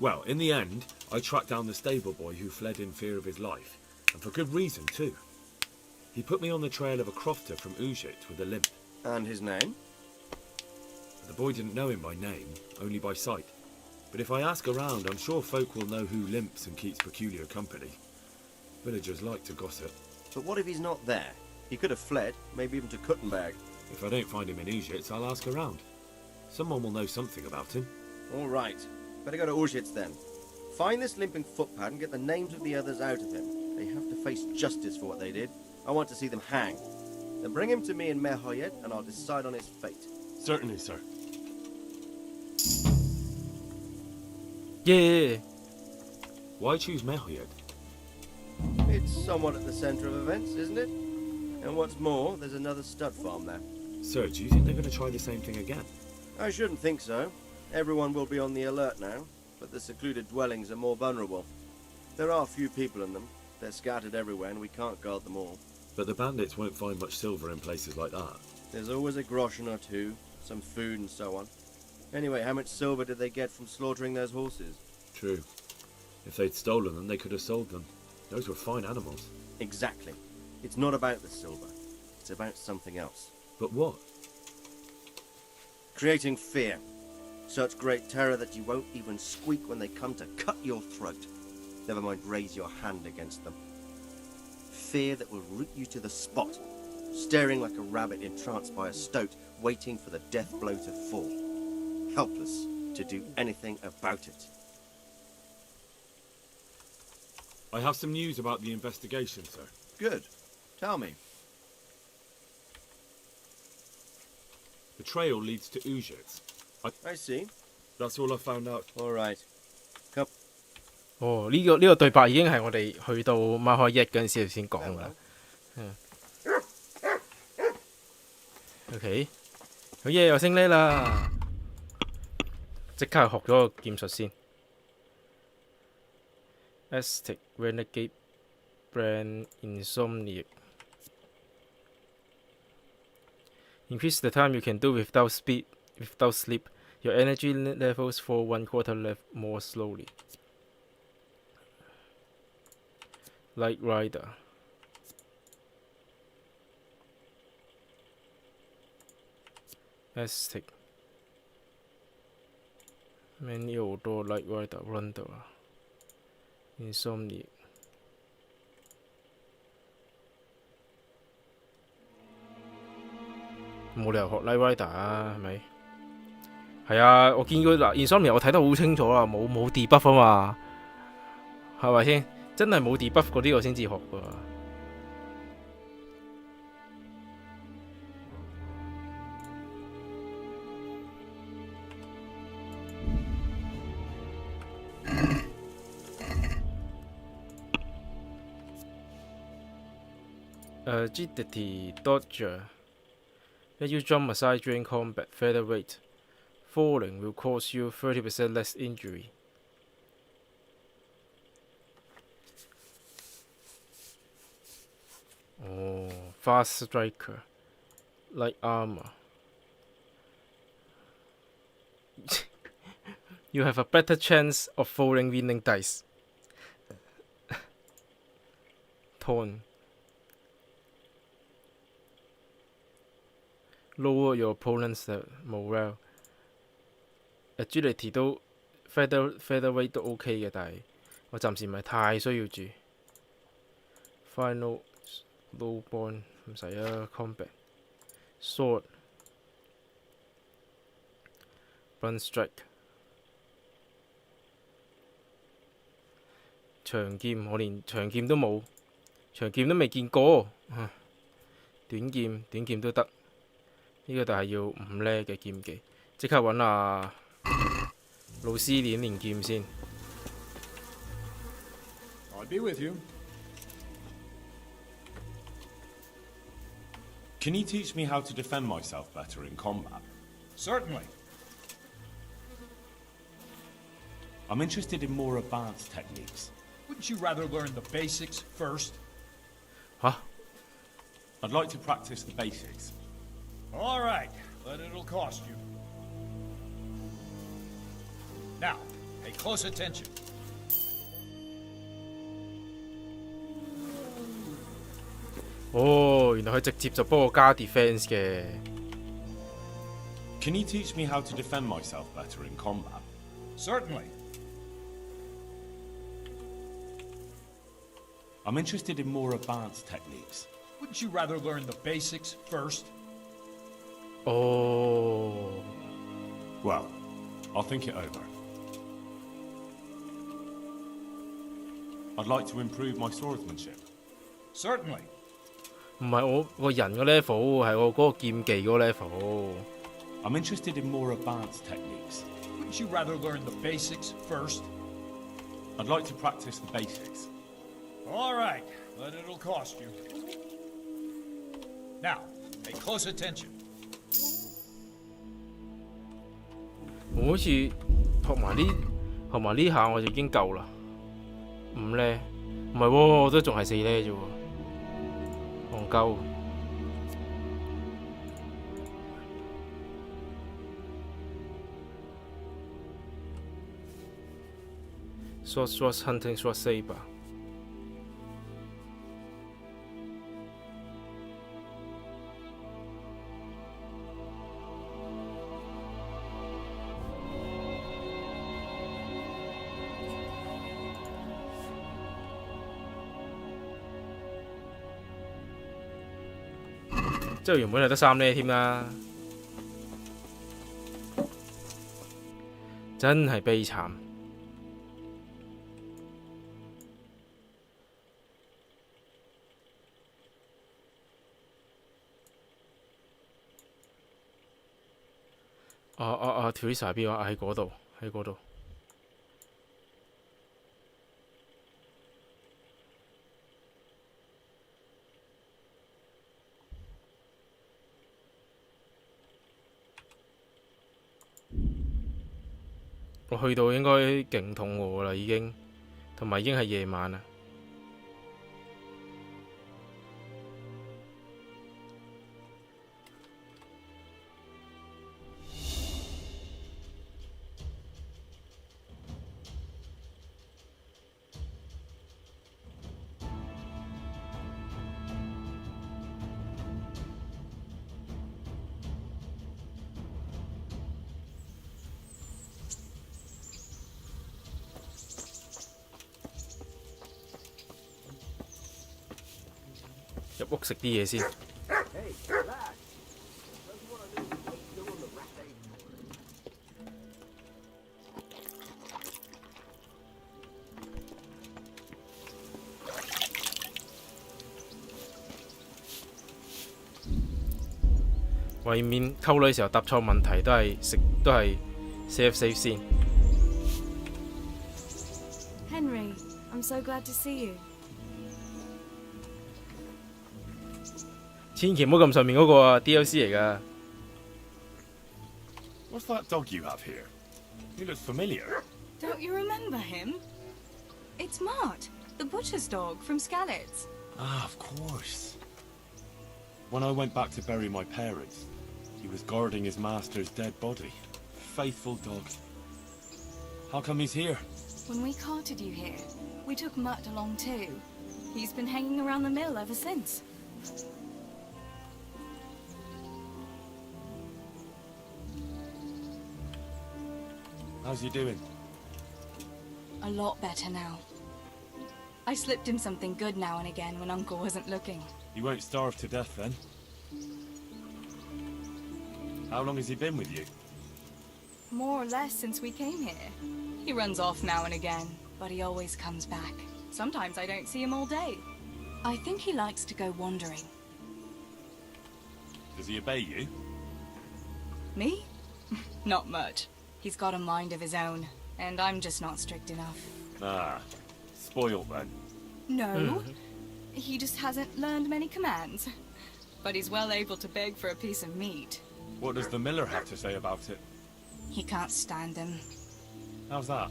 Well, in the end, I tracked down the stable boy who fled in fear of his life, and for good reason too. He put me on the trail of a crofter from Ujit with a limp. And his name? The boy didn't know him by name, only by sight. But if I ask around, I'm sure folk will know who limps and keeps peculiar company. Villagers like to gossip. But what if he's not there? He could have fled, maybe even to Kuttenberg. If I don't find him in Ujit, I'll ask around. Someone will know something about him. All right. Better go to Ujits then. Find this limping footpad and get the names of the others out of him. They have to face justice for what they did. I want to see them hanged. Then bring him to me in Mehoyet and I'll decide on his fate. Certainly, sir. Yeah. Why choose Mehoyet? It's somewhat at the centre of events, isn't it? And what's more, there's another stud farm there. Sir, do you think they're going to try the same thing again? I shouldn't think so. Everyone will be on the alert now, but the secluded dwellings are more vulnerable. There are few people in them. They're scattered everywhere and we can't guard them all. But the bandits won't find much silver in places like that. There's always a groschen or two, some food and so on. Anyway, how much silver did they get from slaughtering those horses? True. If they'd stolen them, they could have sold them. Those were fine animals. Exactly. It's not about the silver. It's about something else. But what? Creating fear. Such great terror that you won't even squeak when they come to cut your throat. Never mind raise your hand against them. Fear that will root you to the spot, staring like a rabbit entranced by a stoat, waiting for the death blow to fall. Helpless to do anything about it. I have some news about the investigation, sir. Good. Tell me. The trail leads to Ujits. I see. That's all I found out. All right. Come. 哦，呢個對白已經係我哋去到馬海一嗰陣時先講㗎啦。OK， 好嘢，又升呢啦！即刻學咗個劍術先。Aztec Renegade Brand Insomniac. Increase the time you can do without sleep. Your energy levels fall 1/4 more slowly. Light Rider. Aztec. Manual door Light Rider Rundle. Insomniac. 冇理由學 Light Rider 啊，係咪？係啊，我見佢嗱 Insomniac 我睇得好清楚啊，冇 debuff 啊嘛，係咪先？真係冇 debuff 嗰啲我先至學㗎。Agility Dodger. Let you jump aside during combat. Featherweight. Falling will cause you 30% less injury. Oh, Fast Striker. Light Armor. You have a better chance of falling winning dice. Tone. Lower your opponent's morale. Agility 都 featherweight 都 OK 嘅，但係我暫時唔係太需要住。Final low bond 唔使啊 ，combat sword blunt strike 長劍我連長劍都冇，長劍都未見過。短劍都得，呢個但係要唔叻嘅劍技，即刻揾老師練劍先。I'll be with you. Can you teach me how to defend myself better in combat? Certainly. I'm interested in more advanced techniques. Wouldn't you rather learn the basics first? Huh? I'd like to practice the basics. All right, but it'll cost you. Now, pay close attention. Oh, 原來佢直接就幫我加 defense 嘅。Can you teach me how to defend myself better in combat? Certainly. I'm interested in more advanced techniques. Wouldn't you rather learn the basics first? Oh. Well, I'll think it over. I'd like to improve my swordsmanship. Certainly. 唔係我個人個 level， 係我嗰個劍技嗰個 level。I'm interested in more advanced techniques. Wouldn't you rather learn the basics first? I'd like to practice the basics. All right, but it'll cost you. Now, pay close attention. 我好似學埋呢下我就已經夠啦。5呢？唔係喎，我都仲係4呢啫喎。戇鳩。Short hunting short saber。即係原本係得3呢添啦，真係悲慘。Teresa 喺邊啊？喺嗰度，喺嗰度。我去到應該勁肚餓啦，已經，同埋已經係夜晚啦。入屋食啲嘢先。為免溝女嘅時候答錯問題，都係 save 先。Henry, I'm so glad to see you. 千祈唔好撳上面嗰個啊 DLC 嚟㗎。What's that dog you have here? He looks familiar. Don't you remember him? It's Mart, the butcher's dog from Skalitz. Ah, of course. When I went back to bury my parents, he was guarding his master's dead body. Faithful dog. How come he's here? When we carted you here, we took Mutt along too. He's been hanging around the mill ever since. How's he doing? A lot better now. I slipped him something good now and again when Uncle wasn't looking. He won't starve to death then. How long has he been with you? More or less since we came here. He runs off now and again, but he always comes back. Sometimes I don't see him all day. I think he likes to go wandering. Does he obey you? Me? Not much. He's got a mind of his own, and I'm just not strict enough. Ah, spoiled then. No, he just hasn't learned many commands. But he's well able to beg for a piece of meat. What does the miller have to say about it? He can't stand him. How's that?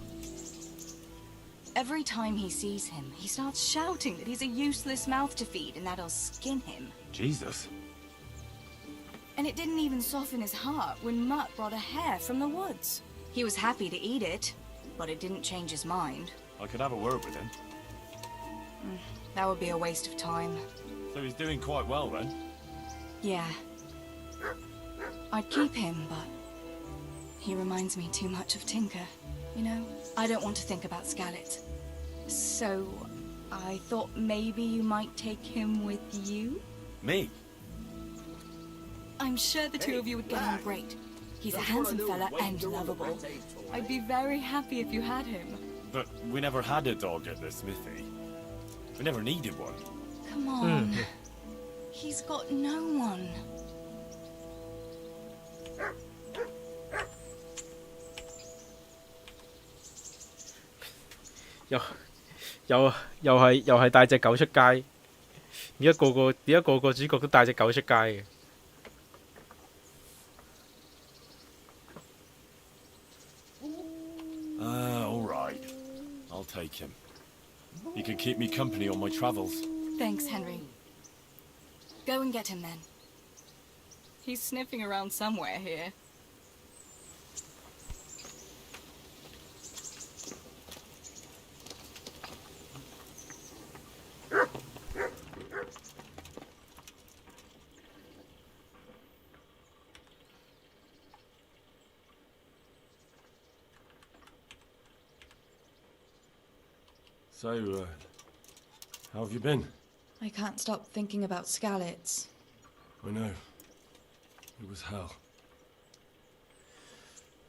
Every time he sees him, he starts shouting that he's a useless mouth to feed and that'll skin him. Jesus. And it didn't even soften his heart when Mutt brought a hare from the woods. He was happy to eat it, but it didn't change his mind. I could have a word with him. That would be a waste of time. So he's doing quite well then? Yeah. I'd keep him, but he reminds me too much of Tinker. You know, I don't want to think about Scarlet. So, I thought maybe you might take him with you? Me? I'm sure the two of you would get on great. He's a handsome fella and lovable. I'd be very happy if you had him. But we never had a dog at the smithy. We never needed one. Come on. He's got no one.又係帶隻狗出街，而家個個主角都帶隻狗出街嘅。All right. I'll take him. He can keep me company on my travels. Thanks, Henry. Go and get him then. He's sniffing around somewhere here. So, how have you been? I can't stop thinking about Scarlets. I know. It was hell.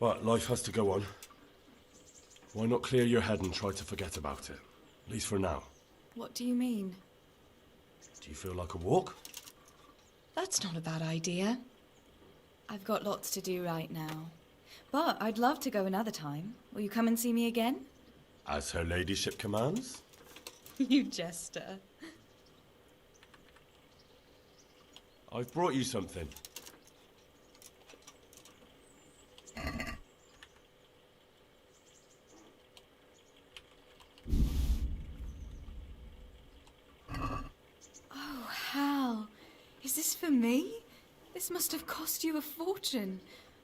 But life has to go on. Why not clear your head and try to forget about it? At least for now. What do you mean? Do you feel like a walk? That's not a bad idea. I've got lots to do right now. But I'd love to go another time. Will you come and see me again? As her ladyship commands? You jester. I've brought you something. Oh, Hal. Is this for me? This must have cost you a fortune.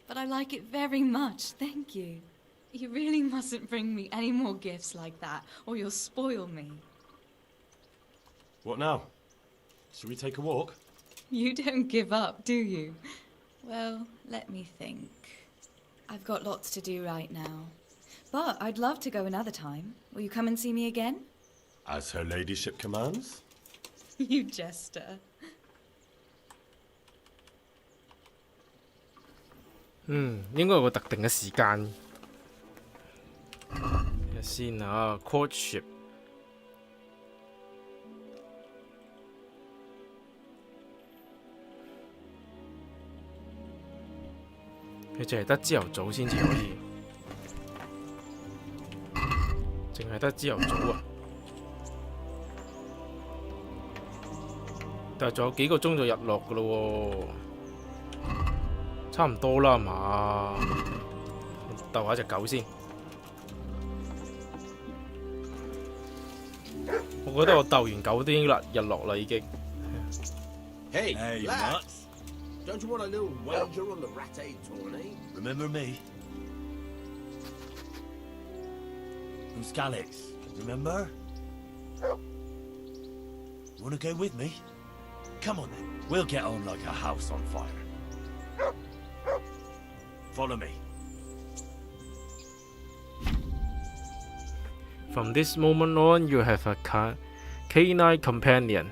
But I like it very much, thank you. You really mustn't bring me any more gifts like that, or you'll spoil me. What now? Shall we take a walk? You don't give up, do you? Well, let me think. I've got lots to do right now. But I'd love to go another time. Will you come and see me again? As her ladyship commands? You jester. 應該有個特定嘅時間。睇下先啊 ，courtship。佢淨係得朝頭早先至可以，淨係得朝頭早啊！但係仲有幾個鐘就日落噶咯喎。差唔多啦，係嘛？鬥下隻狗先。我覺得我鬥完狗都已經日落啦，已經。Hey, Hey, lads. Matt. Don't you want a little wager on the ratte tourney? Remember me? From Skalitz, remember? Wanna go with me? Come on then, we'll get on like a house on fire. Follow me. From this moment on, you have a canine companion.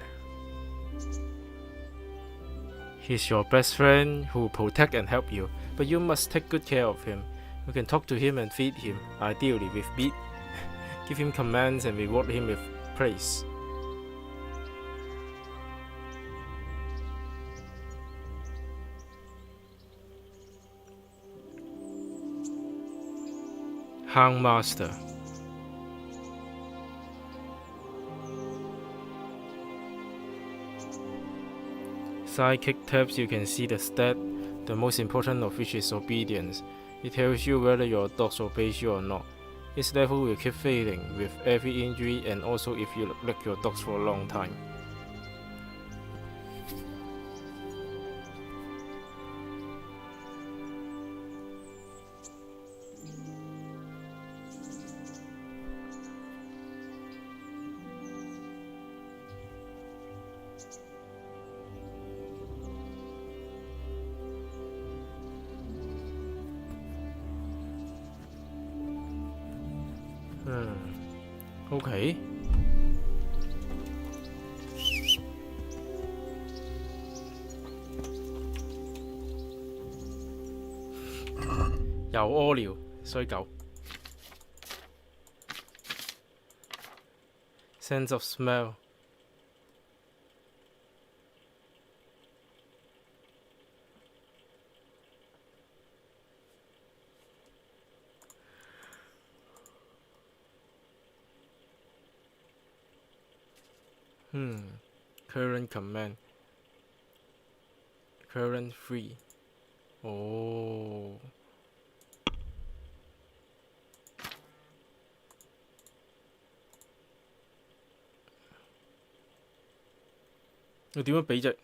He's your best friend who will protect and help you, but you must take good care of him. You can talk to him and feed him, ideally with meat. Give him commands and reward him with praise. Houndmaster. Sidekick tabs, you can see the stat, the most important of which is obedience. It tells you whether your dogs obeys you or not. Its level will keep failing with every injury and also if you neglect your dogs for a long time. OK。又屙尿，衰狗。Sense of smell。Current command. Current free. 哦。我點樣俾隻？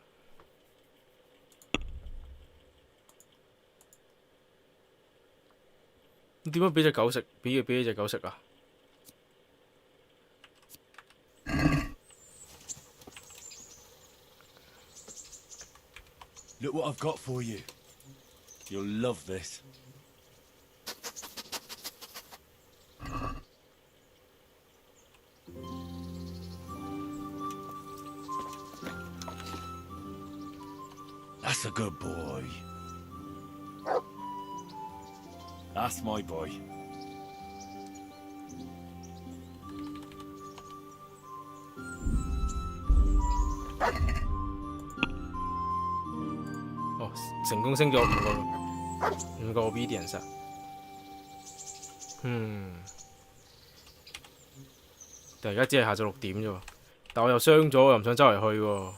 你點樣俾隻狗食？俾隻狗食啊？ Look what I've got for you. You'll love this. That's a good boy. That's my boy.哦，成功升咗五個 obedience 啊！但而家只係下晝6點啫喎，但我又傷咗，我又唔想周圍去喎。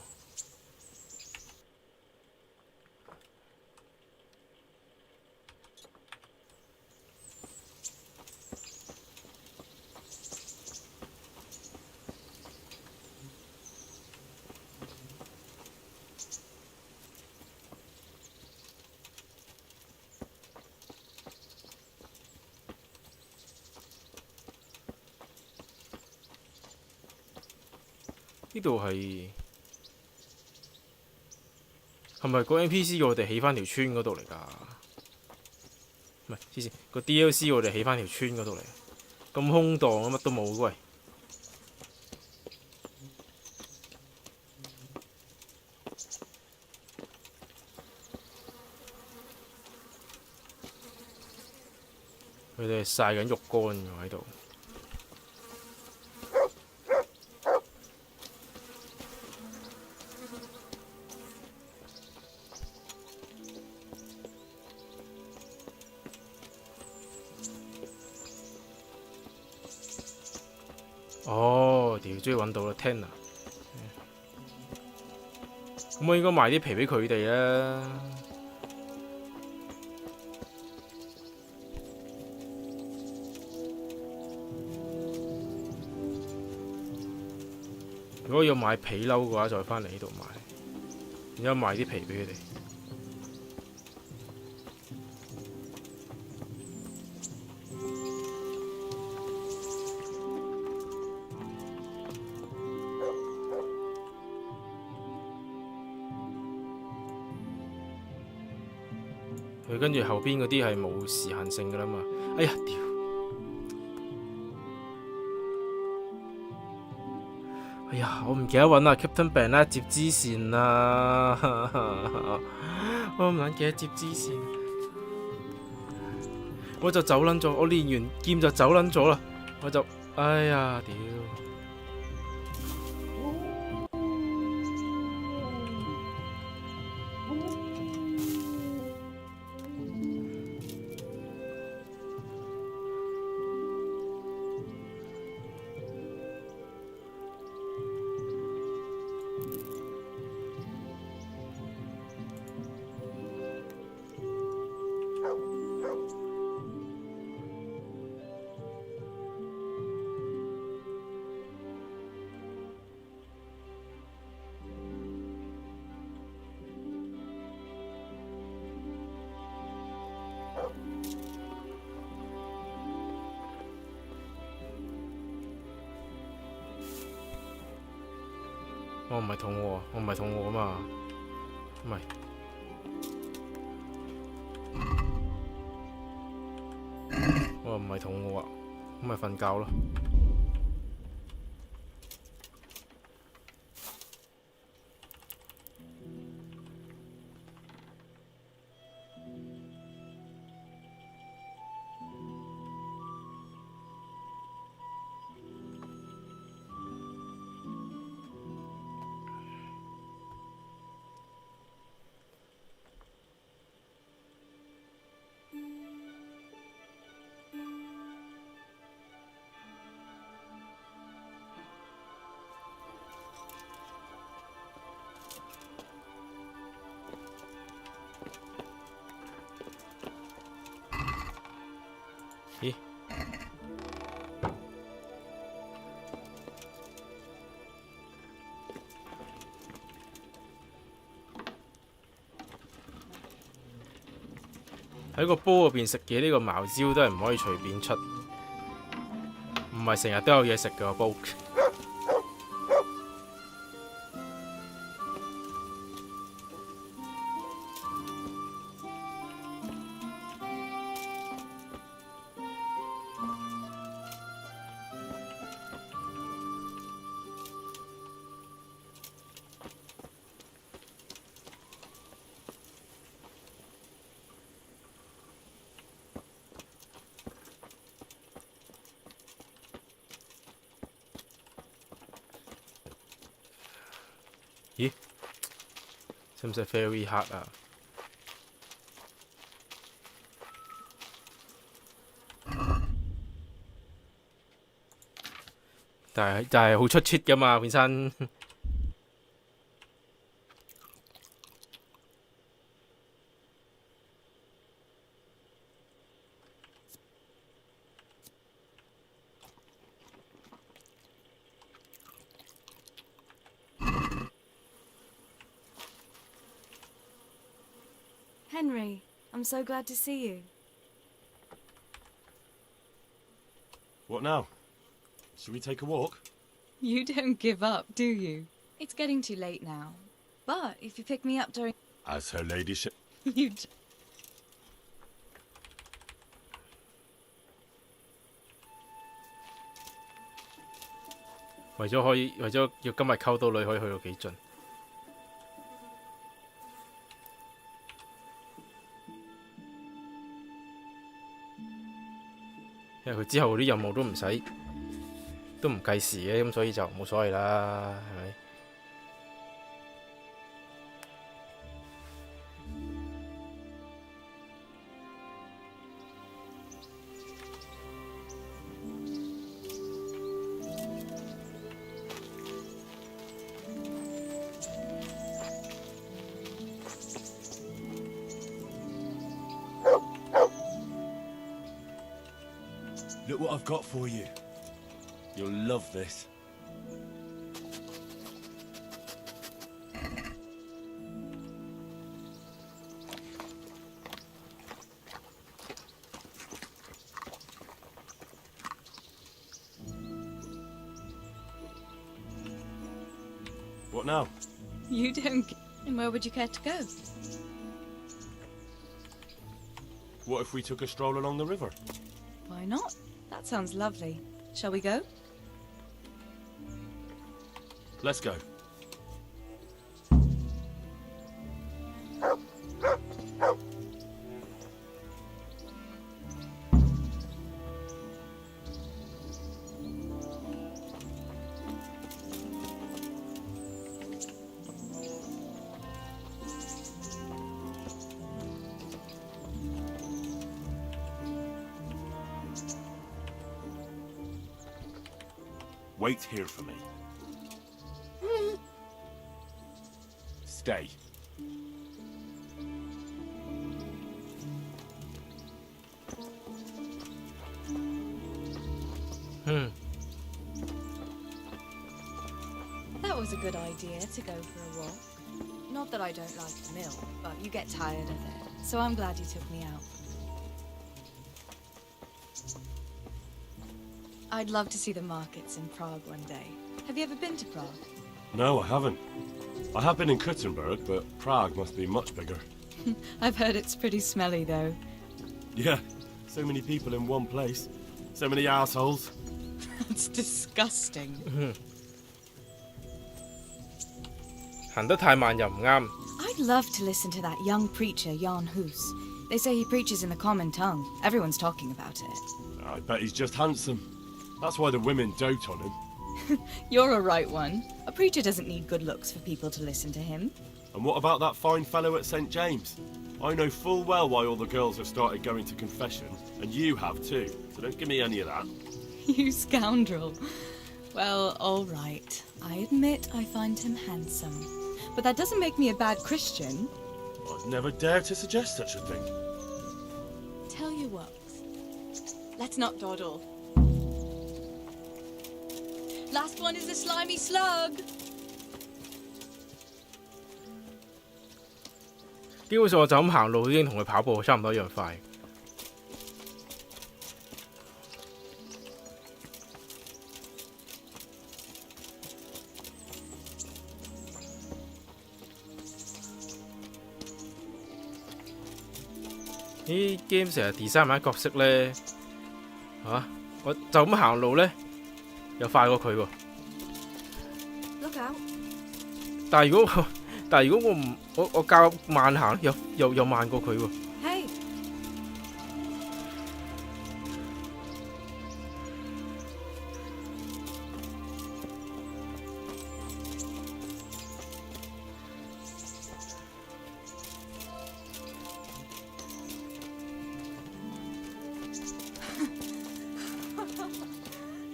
呢度係咪個 NPC 要我哋起翻條村嗰度嚟㗎？唔係，之前個 DLC 我哋起翻條村嗰度嚟，咁空蕩啊，乜都冇喂。佢哋曬緊肉乾㗎喺度。 哦，屌，終於揾到啦 ，Tanner。咁我應該賣啲皮俾佢哋啦。如果要買皮褸嘅話，再翻嚟呢度買，然之後賣啲皮俾佢哋。佢跟住後邊嗰啲係冇時限性噶啦嘛。哎呀，屌！哎呀，我唔記得揾啊 Captain Ben 啦，接支線啦，我唔撚記得接支線，我就走撚咗，我練完劍就走撚咗啦，我就哎呀屌！我唔係肚餓，我唔係肚餓啊嘛，唔係。我唔係肚餓啊，咁咪瞓覺咯。咦？喺個煲入邊食嘢呢個茅招都係唔可以隨便出，唔係成日都有嘢食嘅個煲。咦？使唔使 very hard 啊？但係好出切㗎嘛本身。Henry, I'm so glad to see you. What now? Should we take a walk? You don't give up, do you? It's getting too late now. But if you pick me up during... As her ladyship. You... 為咗要今日溝到女，可以去到幾盡？因為佢之後啲任務都唔計時嘅，咁所以就冇所謂啦，係咪？Look what I've got for you. You'll love this. What now? You don't... And where would you care to go? What if we took a stroll along the river? Why not? That sounds lovely. Shall we go? Let's go. Wait here for me. Stay. That was a good idea to go for a walk. Not that I don't like the mill, but you get tired of it. So I'm glad you took me out. I'd love to see the markets in Prague one day. Have you ever been to Prague? No, I haven't. I have been in Kuttenberg, but Prague must be much bigger. I've heard it's pretty smelly, though. Yeah, so many people in one place. So many assholes. That's disgusting. 行得太慢又唔啱。 I'd love to listen to that young preacher, Jan Hus. They say he preaches in the common tongue. Everyone's talking about it. I bet he's just handsome. That's why the women dote on him. You're a right one. A preacher doesn't need good looks for people to listen to him. And what about that fine fellow at St. James? I know full well why all the girls have started going to confession, and you have too, so don't give me any of that. You scoundrel. Well, all right. I admit I find him handsome. But that doesn't make me a bad Christian. I'd never dare to suggest such a thing. Tell you what. Let's not dawdle. Last one is a slimy slug. 基本上我就咁行路已經同佢跑步差唔多一樣快。啲 game 成日 design 埋啲角色咧，我就咁行路咧，又快過佢喎。Look out. 但係如果我較慢行，又慢過佢喎。Hey.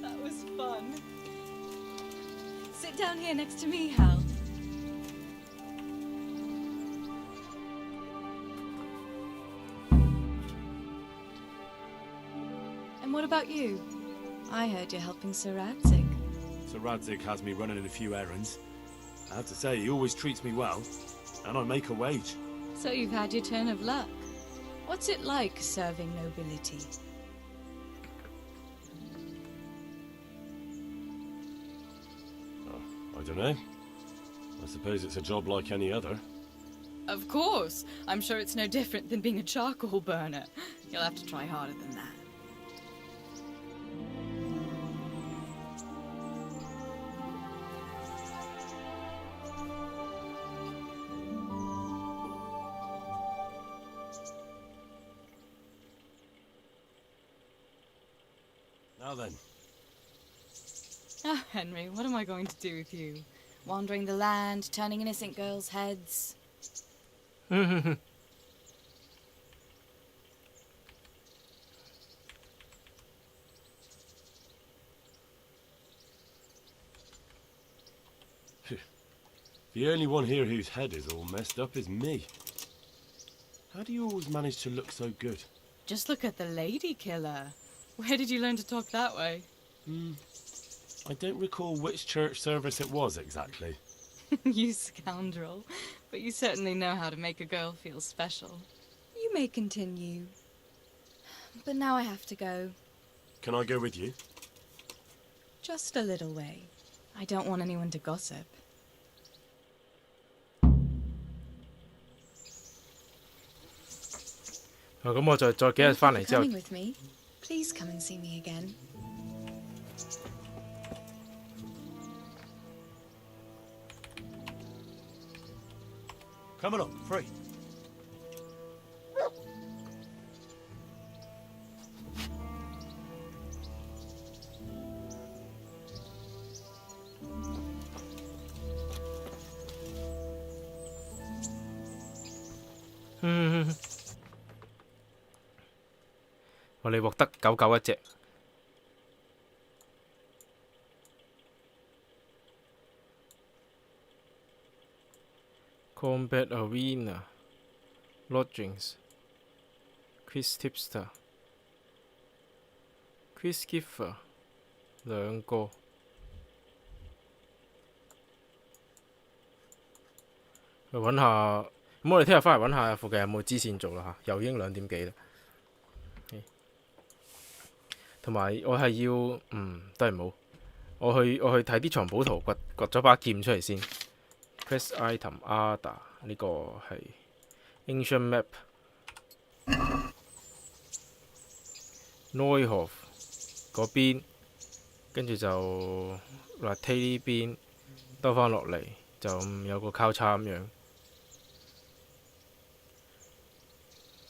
That was fun. Sit down here next to me, Hal. And what about you? I heard you're helping Sir Radzig. Sir Radzig has me running a few errands. I have to say, he always treats me well, and I make a wage. So you've had your turn of luck. What's it like serving nobility? I don't know. I suppose it's a job like any other. Of course! I'm sure it's no different than being a charcoal burner. You'll have to try harder than that. Now then. Oh, Henry, what am I going to do with you? Wandering the land, turning innocent girls' heads. The only one here whose head is all messed up is me. How do you always manage to look so good? Just look at the lady killer. Where did you learn to talk that way? I don't recall which church service it was exactly. You scoundrel. But you certainly know how to make a girl feel special. You may continue. But now I have to go. Can I go with you? Just a little way. I don't want anyone to gossip. 咁我再幾日翻嚟之後 Coming with me? Please come and see me again. Come along, free. Ừ. 我哋獲得狗一隻。Combat Arena Lodgings Quiz Tipster Quiz Giver 兩個。去揾下，咁我哋聽日翻嚟揾下附近有冇支線做啦嚇，又已經2點幾啦。同埋我係要，都係冇。我去睇啲藏寶圖，掘咗把劍出嚟先。Press item Ada 呢個係 Ancient Map Neuhof 嗰邊，跟住就 Latte 呢邊兜翻落嚟，就有個交叉咁樣。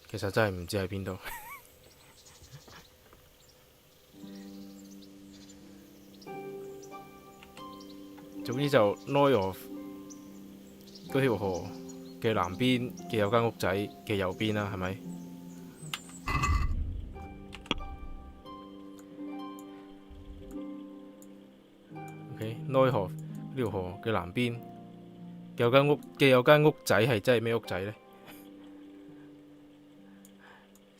其實真係唔知喺邊度。總之就 Neuhof 嗰條河嘅南邊嘅有間屋仔嘅右邊啦，係咪？OK，Neuhof 呢條河嘅南邊有間屋仔係真係咩屋仔呢？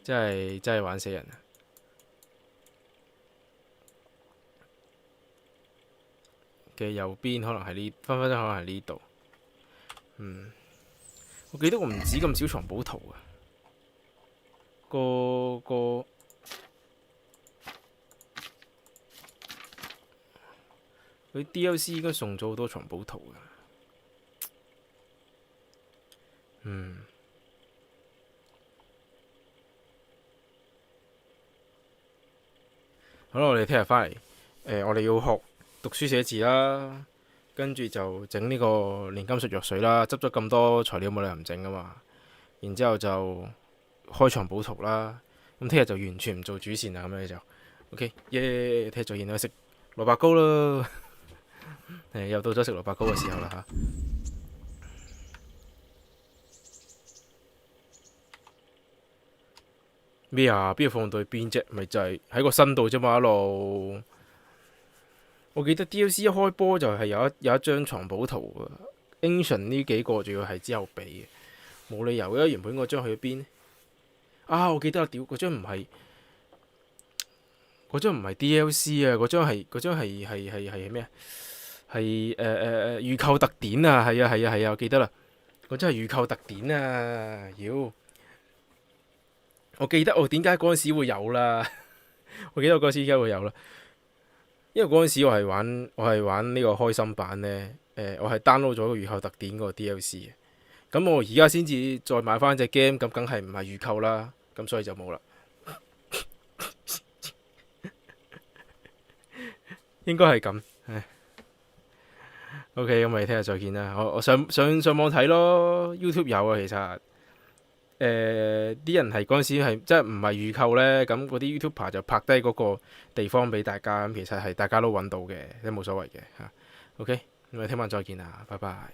真係玩死人啊！嘅右邊可能係呢，分分鐘可能係呢度。我記得我唔止咁少藏寶圖啊。佢DLC 應該送咗好多藏寶圖啊。好啦，我哋聽日翻嚟，我哋要學讀書寫字啦，跟住就整呢個煉金術藥水啦，執咗咁多材料冇理由唔整噶嘛。然之後就開藏寶圖啦。咁聽日就完全唔做主線啦，咁樣就 OK 耶！聽日再見啦，食蘿蔔糕啦。又到咗食蘿蔔糕嘅時候啦嚇。咩啊？邊度放到去邊啫？咪就係喺個身度啫嘛，一路。我記得 DLC 一開波就係有一張藏寶圖啊 ，Ancient 呢幾個仲要係之後俾嘅，冇理由嘅。原本嗰張去咗邊？啊！我記得啊，屌嗰張唔係 DLC 啊，嗰張係咩啊？係預購特典啊！係啊，我記得啦，嗰張係預購特典啊！妖，我記得我點解嗰陣時會有啦？我記得我嗰陣時點解會有啦？因為嗰陣時我係玩呢個開心版呢，我係 download 咗個預購特典嗰個 DLC 嘅。咁我而家先至再買翻隻 game，咁梗係唔係預購啦，咁所以就冇啦。應該係咁，唉。OK，咁我哋聽日再見啦。我上網睇咯 ，YouTube 有啊，其實。啲人係嗰陣時係即係唔係預購呢，咁嗰啲 YouTuber 就拍低嗰個地方俾大家，咁其實係大家都揾到嘅，都冇所謂嘅嚇。OK，咁我哋聽晚再見啦，拜拜。